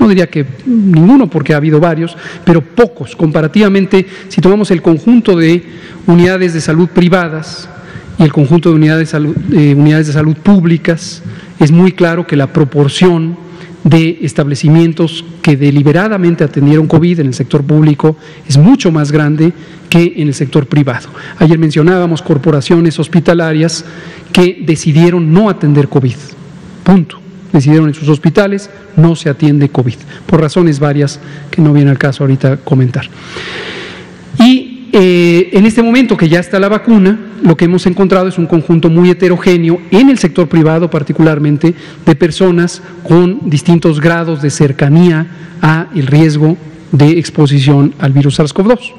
no diría que ninguno porque ha habido varios, pero pocos. Comparativamente, si tomamos el conjunto de unidades de salud privadas y el conjunto de unidades de salud públicas, es muy claro que la proporción de establecimientos que deliberadamente atendieron COVID en el sector público es mucho más grande que en el sector privado. Ayer mencionábamos corporaciones hospitalarias que decidieron no atender COVID, punto. Decidieron en sus hospitales no se atiende COVID, por razones varias que no viene al caso ahorita comentar. Y en este momento que ya está la vacuna, lo que hemos encontrado es un conjunto muy heterogéneo en el sector privado particularmente, de personas con distintos grados de cercanía a el riesgo de exposición al virus SARS-CoV-2.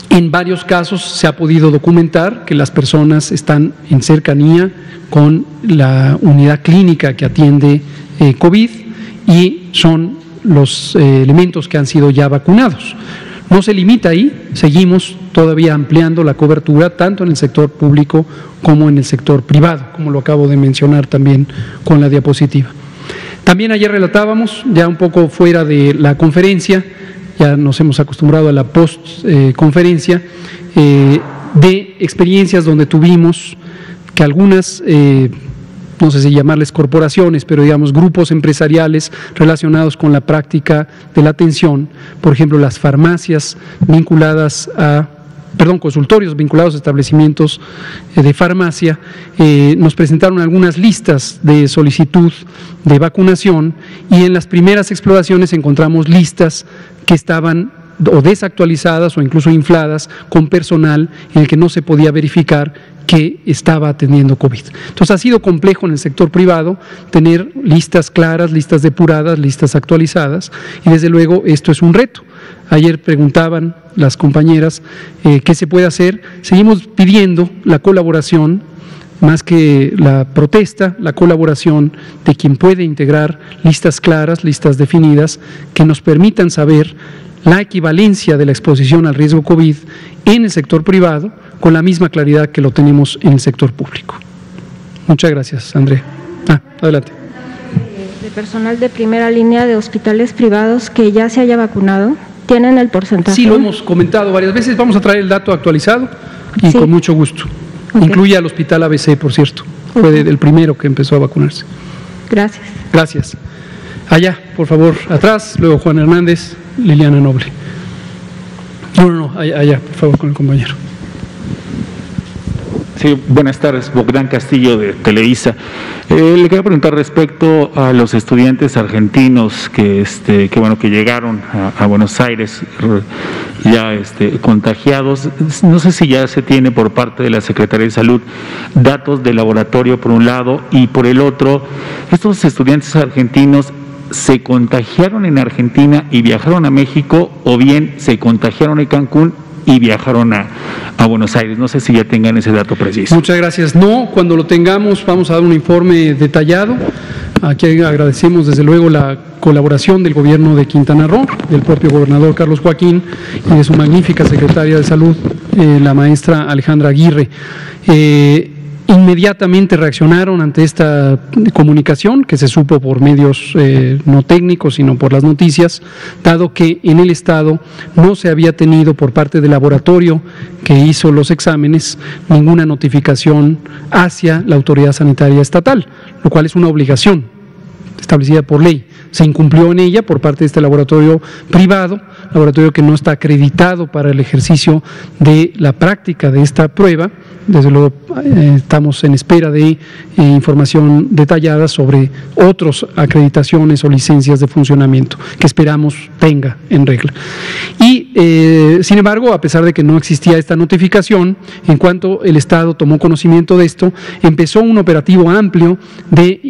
En varios casos se ha podido documentar que las personas están en cercanía con la unidad clínica que atiende COVID y son los elementos que han sido ya vacunados. No se limita ahí, seguimos todavía ampliando la cobertura tanto en el sector público como en el sector privado, como lo acabo de mencionar también con la diapositiva. También ayer relatábamos, ya un poco fuera de la conferencia, ya nos hemos acostumbrado a la post-conferencia, de experiencias donde tuvimos que algunas, no sé si llamarles corporaciones, pero digamos grupos empresariales relacionados con la práctica de la atención, por ejemplo las farmacias vinculadas a, consultorios vinculados a establecimientos de farmacia, nos presentaron algunas listas de solicitud de vacunación y en las primeras exploraciones encontramos listas que estaban o desactualizadas o incluso infladas con personal en el que no se podía verificar que estaba atendiendo COVID. Entonces ha sido complejo en el sector privado tener listas claras, listas depuradas, listas actualizadas y desde luego esto es un reto. Ayer preguntaban las compañeras qué se puede hacer. Seguimos pidiendo la colaboración, más que la protesta, la colaboración de quien puede integrar listas claras, listas definidas, que nos permitan saber la equivalencia de la exposición al riesgo COVID en el sector privado con la misma claridad que lo tenemos en el sector público. Muchas gracias, Andrea. Adelante. De personal de primera línea de hospitales privados que ya se haya vacunado, ¿tienen el porcentaje? Sí, lo hemos comentado varias veces. Vamos a traer el dato actualizado y sí, con mucho gusto. Okay. Incluye al Hospital ABC, por cierto. Fue el primero que empezó a vacunarse. Gracias. Gracias. Allá, por favor, atrás, luego Juan Hernández, Liliana Noble. No, allá, por favor, con el compañero. Sí, buenas tardes, Bogdán Castillo de Televisa. Le quería preguntar respecto a los estudiantes argentinos que llegaron a Buenos Aires ya contagiados. No sé si ya se tiene por parte de la Secretaría de Salud datos de laboratorio por un lado y por el otro, estos estudiantes argentinos ¿se contagiaron en Argentina y viajaron a México o bien se contagiaron en Cancún y viajaron a Buenos Aires? No sé si ya tengan ese dato preciso. Muchas gracias. No, cuando lo tengamos vamos a dar un informe detallado. Aquí agradecemos desde luego la colaboración del gobierno de Quintana Roo, del propio gobernador Carlos Joaquín y de su magnífica secretaria de Salud, la maestra Alejandra Aguirre. Inmediatamente reaccionaron ante esta comunicación que se supo por medios no técnicos sino por las noticias, dado que en el Estado no se había tenido por parte del laboratorio que hizo los exámenes ninguna notificación hacia la autoridad sanitaria estatal, lo cual es una obligación establecida por ley. Se incumplió en ella por parte de este laboratorio privado, laboratorio que no está acreditado para el ejercicio de la práctica de esta prueba. Desde luego estamos en espera de información detallada sobre otras acreditaciones o licencias de funcionamiento que esperamos tenga en regla. Y sin embargo, a pesar de que no existía esta notificación, en cuanto el Estado tomó conocimiento de esto, empezó un operativo amplio de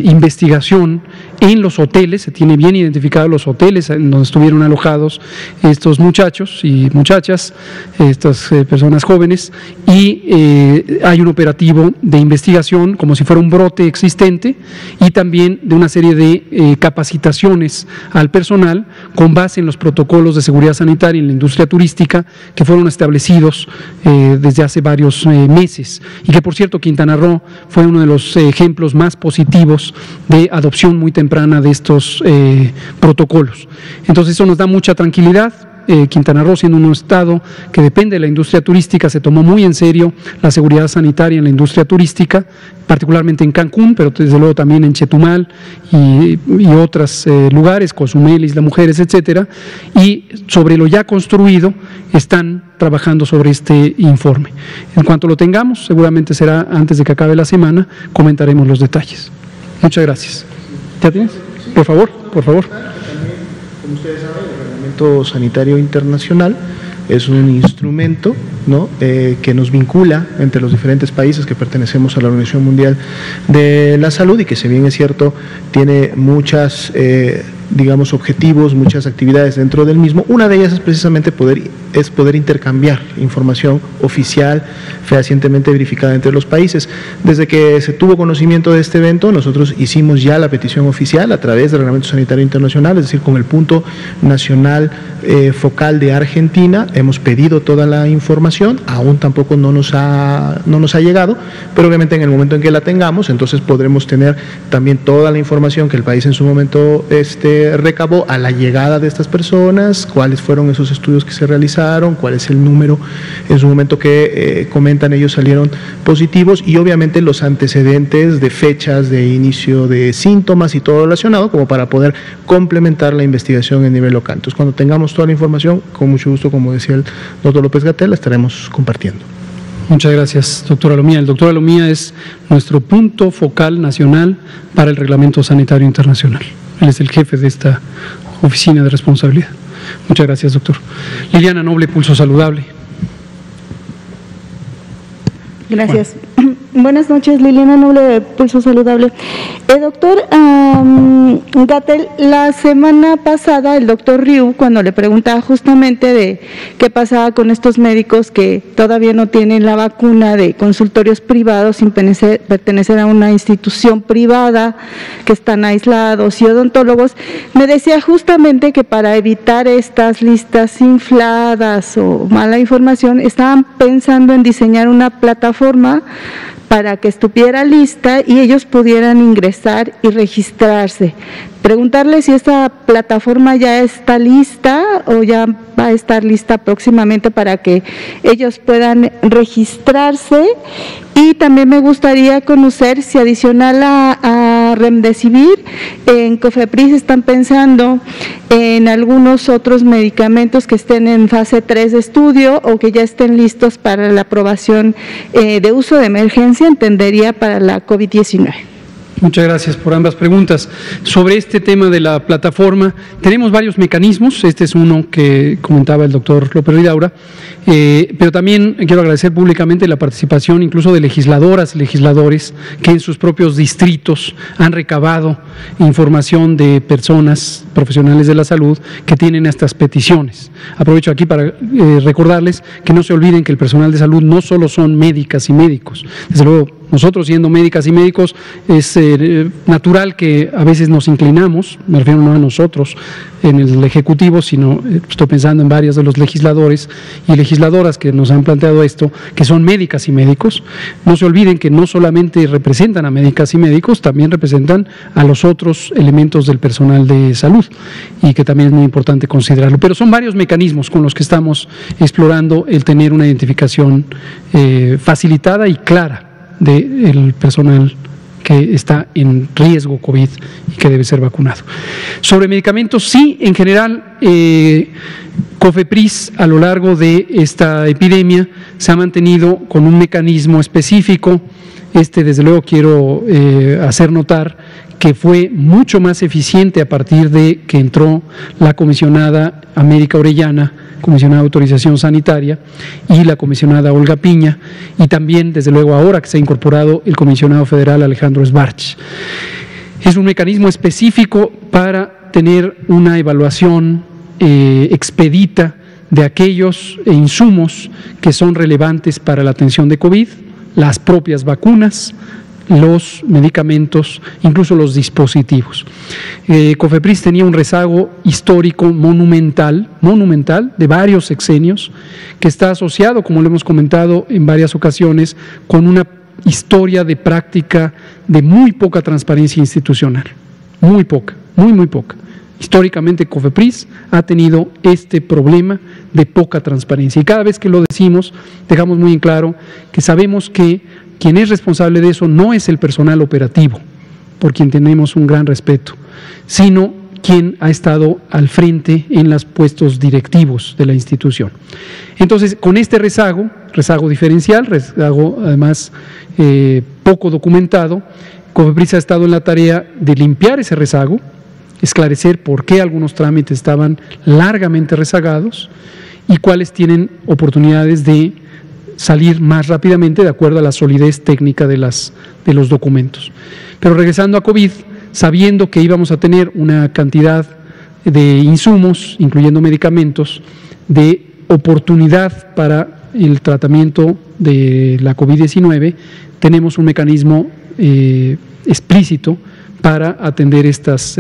investigación en los hoteles. Se tiene bien identificados los hoteles en donde estuvieron alojados estos muchachos y muchachas, estas personas jóvenes, y hay un operativo de investigación como si fuera un brote existente y también de una serie de capacitaciones al personal con base en los protocolos de seguridad sanitaria en la industria turística que fueron establecidos desde hace varios meses y que, por cierto, Quintana Roo fue uno de los ejemplos más positivos de adopción muy temprana temprana de estos protocolos. Entonces eso nos da mucha tranquilidad. Quintana Roo, siendo un estado que depende de la industria turística, se tomó muy en serio la seguridad sanitaria en la industria turística, particularmente en Cancún, pero desde luego también en Chetumal y otros lugares, Cozumel, Isla Mujeres, etcétera, y sobre lo ya construido están trabajando sobre este informe. En cuanto lo tengamos, seguramente será antes de que acabe la semana, comentaremos los detalles. Muchas gracias. ¿Ya tienes? Por favor, por favor. Como ustedes saben, el Reglamento Sanitario Internacional es un instrumento, ¿no?, que nos vincula entre los diferentes países que pertenecemos a la Organización Mundial de la Salud y que, si bien es cierto, tiene muchas, digamos, objetivos, muchas actividades dentro del mismo. Una de ellas es precisamente poder intercambiar información oficial, fehacientemente verificada entre los países. Desde que se tuvo conocimiento de este evento, nosotros hicimos ya la petición oficial a través del Reglamento Sanitario Internacional, es decir, con el punto nacional focal de Argentina. Hemos pedido toda la información, aún tampoco no nos ha llegado, pero obviamente en el momento en que la tengamos, entonces podremos tener también toda la información que el país en su momento recabó a la llegada de estas personas, cuáles fueron esos estudios que se realizaron, cuál es el número en su momento que comentan ellos salieron positivos, y obviamente los antecedentes de fechas de inicio de síntomas y todo relacionado, como para poder complementar la investigación en nivel local. Entonces, cuando tengamos toda la información, con mucho gusto, como decía el doctor López-Gatell, la estaremos compartiendo. Muchas gracias, doctora Lomía. El doctor Lomía es nuestro punto focal nacional para el Reglamento Sanitario Internacional. Él es el jefe de esta oficina de responsabilidad. Muchas gracias, doctor. Liliana Noble, Pulso Saludable. Gracias. Buenas noches, Liliana Noble de Pulso Saludable. Doctor Gatell, la semana pasada el doctor Riu, cuando le preguntaba justamente de qué pasaba con estos médicos que todavía no tienen la vacuna, de consultorios privados sin pertenecer a una institución privada, que están aislados, y odontólogos, me decía justamente que para evitar estas listas infladas o mala información, estaban pensando en diseñar una plataforma para que estuviera lista y ellos pudieran ingresar y registrarse. Preguntarle si esta plataforma ya está lista o ya va a estar lista próximamente para que ellos puedan registrarse, y también me gustaría conocer si adicional a Remdesivir, en COFEPRIS están pensando en algunos otros medicamentos que estén en fase 3 de estudio o que ya estén listos para la aprobación de uso de emergencia, entendería, para la COVID-19. Muchas gracias por ambas preguntas. Sobre este tema de la plataforma, tenemos varios mecanismos. Este es uno que comentaba el doctor López Ridaura, pero también quiero agradecer públicamente la participación incluso de legisladoras y legisladores que en sus propios distritos han recabado información de personas profesionales de la salud que tienen estas peticiones. Aprovecho aquí para recordarles que no se olviden que el personal de salud no solo son médicas y médicos. Desde luego, nosotros, siendo médicas y médicos, es natural que a veces nos inclinamos, me refiero no a nosotros en el Ejecutivo, sino estoy pensando en varios de los legisladores y legisladoras que nos han planteado esto, que son médicas y médicos. No se olviden que no solamente representan a médicas y médicos, también representan a los otros elementos del personal de salud, y que también es muy importante considerarlo. Pero son varios mecanismos con los que estamos explorando el tener una identificación facilitada y clara del personal que está en riesgo COVID y que debe ser vacunado. Sobre medicamentos, sí, en general, COFEPRIS a lo largo de esta epidemia se ha mantenido con un mecanismo específico. Desde luego quiero hacer notar que fue mucho más eficiente a partir de que entró la comisionada América Orellana, comisionada de autorización sanitaria, y la comisionada Olga Piña, y también, desde luego, ahora que se ha incorporado el comisionado federal Alejandro Sbarch. Es un mecanismo específico para tener una evaluación expedita de aquellos insumos que son relevantes para la atención de COVID, las propias vacunas, los medicamentos, incluso los dispositivos. COFEPRIS tenía un rezago histórico monumental de varios sexenios, que está asociado, como lo hemos comentado en varias ocasiones, con una historia de práctica de muy poca transparencia institucional. muy poca, muy poca. Históricamente COFEPRIS ha tenido este problema de poca transparencia y cada vez que lo decimos dejamos muy en claro que sabemos que quien es responsable de eso no es el personal operativo, por quien tenemos un gran respeto, sino quien ha estado al frente en los puestos directivos de la institución. Entonces, con este rezago diferencial, rezago además poco documentado, COFEPRIS ha estado en la tarea de limpiar ese rezago, esclarecer por qué algunos trámites estaban largamente rezagados y cuáles tienen oportunidades de salir más rápidamente de acuerdo a la solidez técnica de los documentos. Pero regresando a COVID, sabiendo que íbamos a tener una cantidad de insumos, incluyendo medicamentos, de oportunidad para el tratamiento de la COVID-19, tenemos un mecanismo explícito para atender estas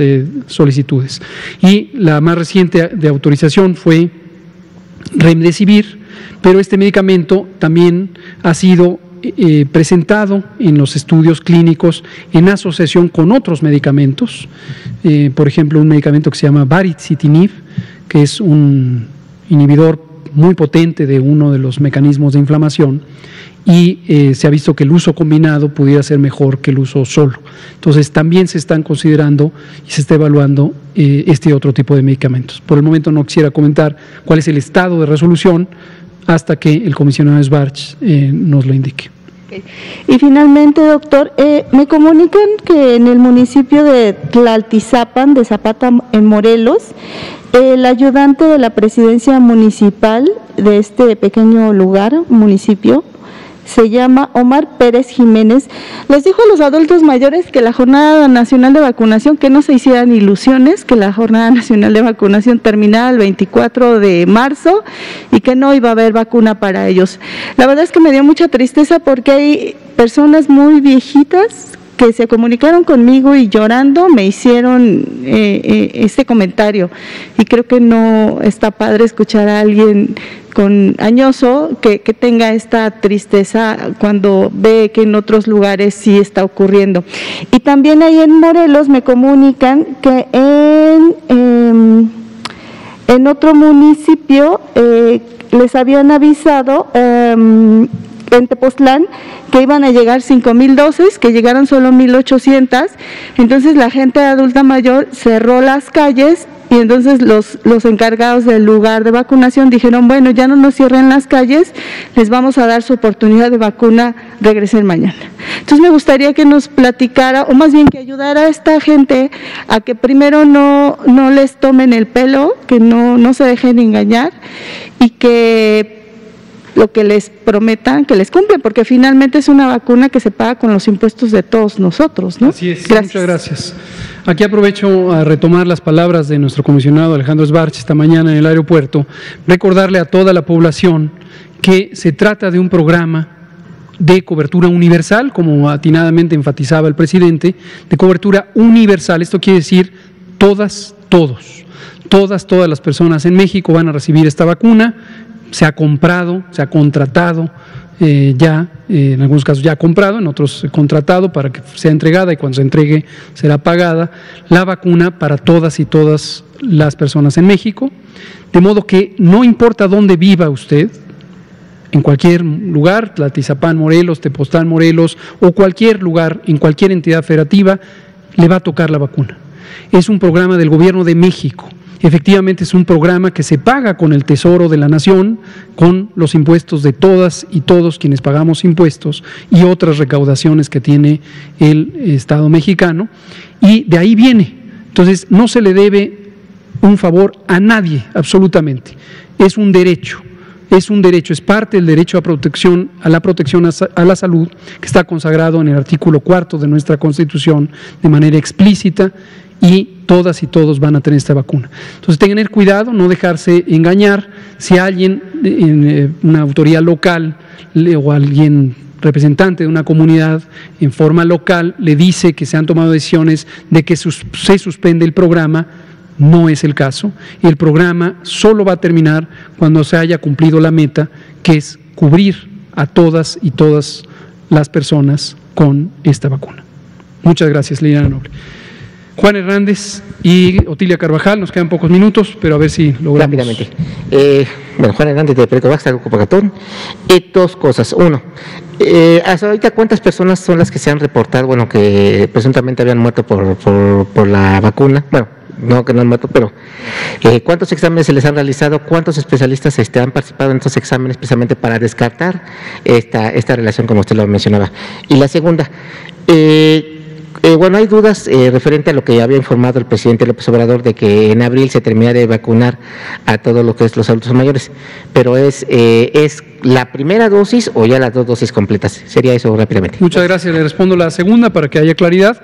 solicitudes. Y la más reciente de autorización fue Remdesivir, pero este medicamento también ha sido presentado en los estudios clínicos en asociación con otros medicamentos, por ejemplo un medicamento que se llama Baricitinib, que es un inhibidor muy potente de uno de los mecanismos de inflamación, y se ha visto que el uso combinado pudiera ser mejor que el uso solo. Entonces también se están considerando y se está evaluando este otro tipo de medicamentos. Por el momento no quisiera comentar cuál es el estado de resolución hasta que el comisionado Sbarch nos lo indique. Okay. Y finalmente, doctor, me comunican que en el municipio de Tlaltizapan, de Zapata, en Morelos, el ayudante de la presidencia municipal de este pequeño municipio, se llama Omar Pérez Jiménez, les dijo a los adultos mayores que la Jornada Nacional de Vacunación, que no se hicieran ilusiones, que la Jornada Nacional de Vacunación terminaba el 24 de marzo y que no iba a haber vacuna para ellos. La verdad es que me dio mucha tristeza porque hay personas muy viejitas que se comunicaron conmigo y llorando me hicieron este comentario, y creo que no está padre escuchar a alguien añoso que tenga esta tristeza cuando ve que en otros lugares sí está ocurriendo. Y también ahí en Morelos me comunican que en otro municipio les habían avisado en Tepoztlán que iban a llegar 5,000 dosis, que llegaron solo 1,800, entonces la gente adulta mayor cerró las calles y entonces los encargados del lugar de vacunación dijeron, bueno, ya no nos cierren las calles, les vamos a dar su oportunidad de vacuna, regresen mañana. Entonces me gustaría que nos platicara, o más bien que ayudara a esta gente a que primero no les tomen el pelo, que no se dejen engañar y que lo que les prometan, que les cumplen, porque finalmente es una vacuna que se paga con los impuestos de todos nosotros, ¿no? Así es, gracias. Muchas gracias. Aquí aprovecho a retomar las palabras de nuestro comisionado Alejandro Sbarch esta mañana en el aeropuerto, recordarle a toda la población que se trata de un programa de cobertura universal, como atinadamente enfatizaba el presidente, de cobertura universal. Esto quiere decir todas las personas en México van a recibir esta vacuna. Se ha comprado, se ha contratado ya, en algunos casos ya comprado, en otros contratado para que sea entregada, y cuando se entregue será pagada la vacuna para todas y todas las personas en México, de modo que no importa dónde viva usted, en cualquier lugar, Tlaltizapán, Morelos, Tepoztlán, Morelos, o cualquier lugar, en cualquier entidad federativa, le va a tocar la vacuna. Es un programa del Gobierno de México. Efectivamente es un programa que se paga con el Tesoro de la Nación, con los impuestos de todas y todos quienes pagamos impuestos y otras recaudaciones que tiene el Estado mexicano, y de ahí viene. Entonces no se le debe un favor a nadie, absolutamente. Es un derecho, es parte del derecho a la protección a la salud, que está consagrado en el artículo 4 de nuestra Constitución de manera explícita, y todas y todos van a tener esta vacuna. Entonces, tener cuidado, no dejarse engañar. Si alguien en una autoridad local o alguien representante de una comunidad en forma local le dice que se han tomado decisiones de que se suspende el programa, no es el caso. El programa solo va a terminar cuando se haya cumplido la meta, que es cubrir a todas y todas las personas con esta vacuna. Muchas gracias, Liliana Noble. Juan Hernández y Otilia Carvajal, nos quedan pocos minutos, pero a ver si logramos. Rápidamente. Bueno, Juan Hernández de Perico Baxa, Grupo Pacatón. Dos cosas. Uno, hasta ahorita, ¿cuántas personas son las que se han reportado, bueno, que presuntamente habían muerto por la vacuna? Bueno, no que no han muerto, pero ¿cuántos exámenes se les han realizado? ¿Cuántos especialistas han participado en estos exámenes precisamente para descartar esta relación, como usted lo mencionaba? Y la segunda, bueno, hay dudas referente a lo que había informado el presidente López Obrador de que en abril se termina de vacunar a todo lo que es los adultos mayores, pero ¿es la primera dosis o ya las dos dosis completas? Sería eso rápidamente. Muchas gracias. Le respondo la segunda para que haya claridad.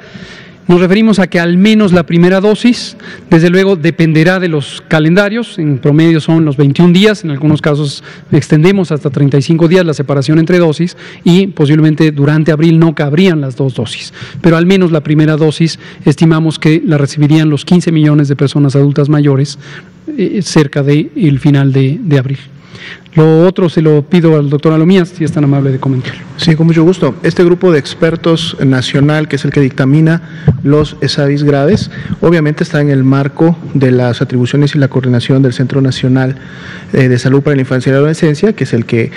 Nos referimos a que al menos la primera dosis, desde luego dependerá de los calendarios, en promedio son los 21 días, en algunos casos extendemos hasta 35 días la separación entre dosis y posiblemente durante abril no cabrían las dos dosis, pero al menos la primera dosis estimamos que la recibirían los 15 millones de personas adultas mayores cerca del final de abril. Lo otro se lo pido al doctor Alomías, si es tan amable de comentar. Sí, con mucho gusto. Este grupo de expertos nacional, que es el que dictamina los ESAVIS graves, obviamente está en el marco de las atribuciones y la coordinación del Centro Nacional de Salud para la Infancia y la Adolescencia, que es el que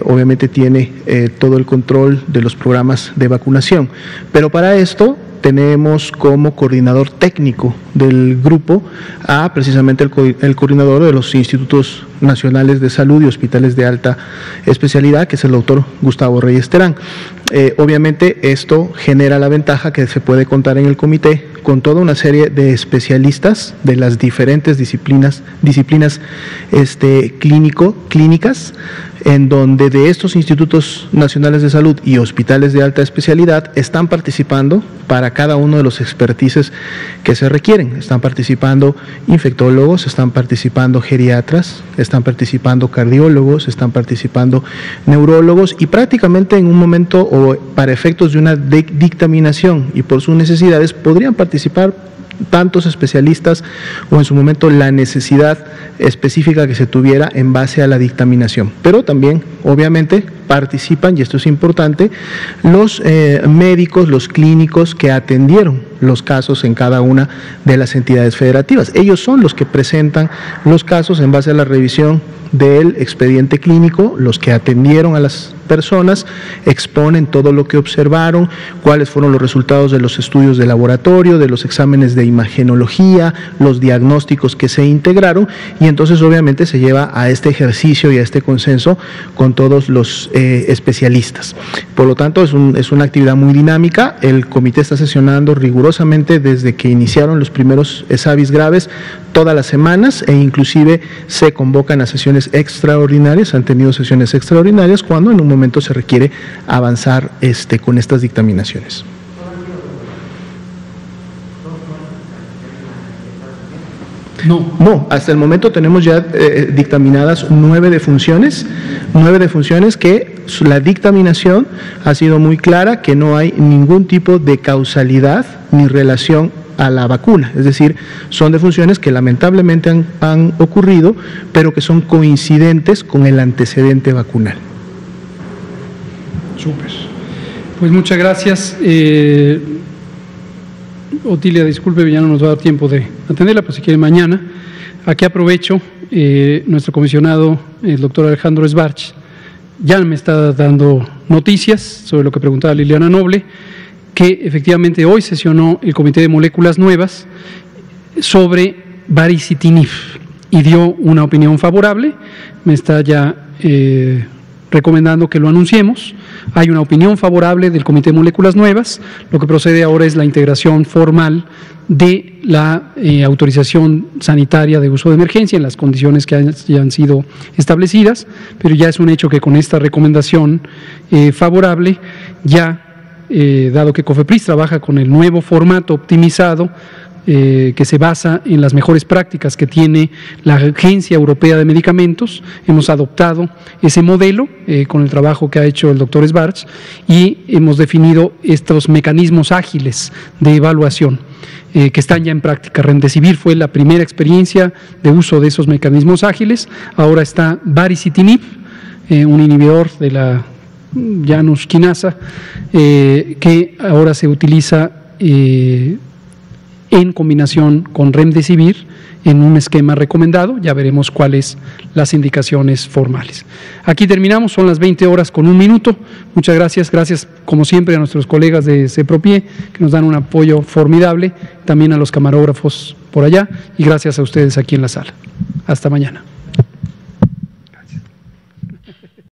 obviamente tiene todo el control de los programas de vacunación. Pero para esto tenemos como coordinador técnico del grupo a precisamente el coordinador de los Institutos Nacionales de Salud y Hospitales de Alta Especialidad, que es el doctor Gustavo Reyes Terán. Obviamente esto genera la ventaja que se puede contar en el comité con toda una serie de especialistas de las diferentes disciplinas clínicas, en donde de estos Institutos Nacionales de Salud y Hospitales de Alta Especialidad están participando para cada uno de los expertices que se requieren. Están participando infectólogos, están participando geriatras, están participando cardiólogos, están participando neurólogos y prácticamente en un momento o para efectos de una dictaminación y por sus necesidades podrían participar tantos especialistas o en su momento la necesidad específica que se tuviera en base a la dictaminación. Pero también, obviamente, participan, y esto es importante, los médicos, los clínicos que atendieron los casos en cada una de las entidades federativas. Ellos son los que presentan los casos en base a la revisión del expediente clínico, los que atendieron a las personas, exponen todo lo que observaron, cuáles fueron los resultados de los estudios de laboratorio, de los exámenes de imagenología, los diagnósticos que se integraron, y entonces obviamente se lleva a este ejercicio y a este consenso con todos los especialistas. Por lo tanto, es una actividad muy dinámica. El comité está sesionando rigurosamente desde que iniciaron los primeros ESAVIS graves todas las semanas, e inclusive se convocan a sesiones extraordinarias, han tenido sesiones extraordinarias cuando en un momento se requiere avanzar con estas dictaminaciones. No, hasta el momento tenemos ya dictaminadas 9 defunciones que la dictaminación ha sido muy clara, que no hay ningún tipo de causalidad ni relación a la vacuna, es decir, son defunciones que lamentablemente han ocurrido, pero que son coincidentes con el antecedente vacunal. Súper. Pues muchas gracias. Otilia, disculpe, ya no nos va a dar tiempo de atenderla, pero si quiere mañana. Aquí aprovecho, nuestro comisionado, el doctor Alejandro Sbarch, ya me está dando noticias sobre lo que preguntaba Liliana Noble, que efectivamente hoy sesionó el Comité de Moléculas Nuevas sobre baricitinib y dio una opinión favorable. Me está ya recomendando que lo anunciemos. Hay una opinión favorable del Comité de Moléculas Nuevas. Lo que procede ahora es la integración formal de la autorización sanitaria de uso de emergencia en las condiciones que hayan sido establecidas, pero ya es un hecho que con esta recomendación favorable ya dado que COFEPRIS trabaja con el nuevo formato optimizado que se basa en las mejores prácticas que tiene la Agencia Europea de Medicamentos, hemos adoptado ese modelo con el trabajo que ha hecho el doctor Sbarch y hemos definido estos mecanismos ágiles de evaluación que están ya en práctica. Remdesivir fue la primera experiencia de uso de esos mecanismos ágiles, ahora está baricitinib, un inhibidor de la Janus quinasa, que ahora se utiliza en combinación con Remdesivir en un esquema recomendado. Ya veremos cuáles las indicaciones formales. Aquí terminamos, son las 20 horas con 1 minuto. Muchas gracias, gracias como siempre a nuestros colegas de CEPROPIE que nos dan un apoyo formidable, también a los camarógrafos por allá y gracias a ustedes aquí en la sala. Hasta mañana.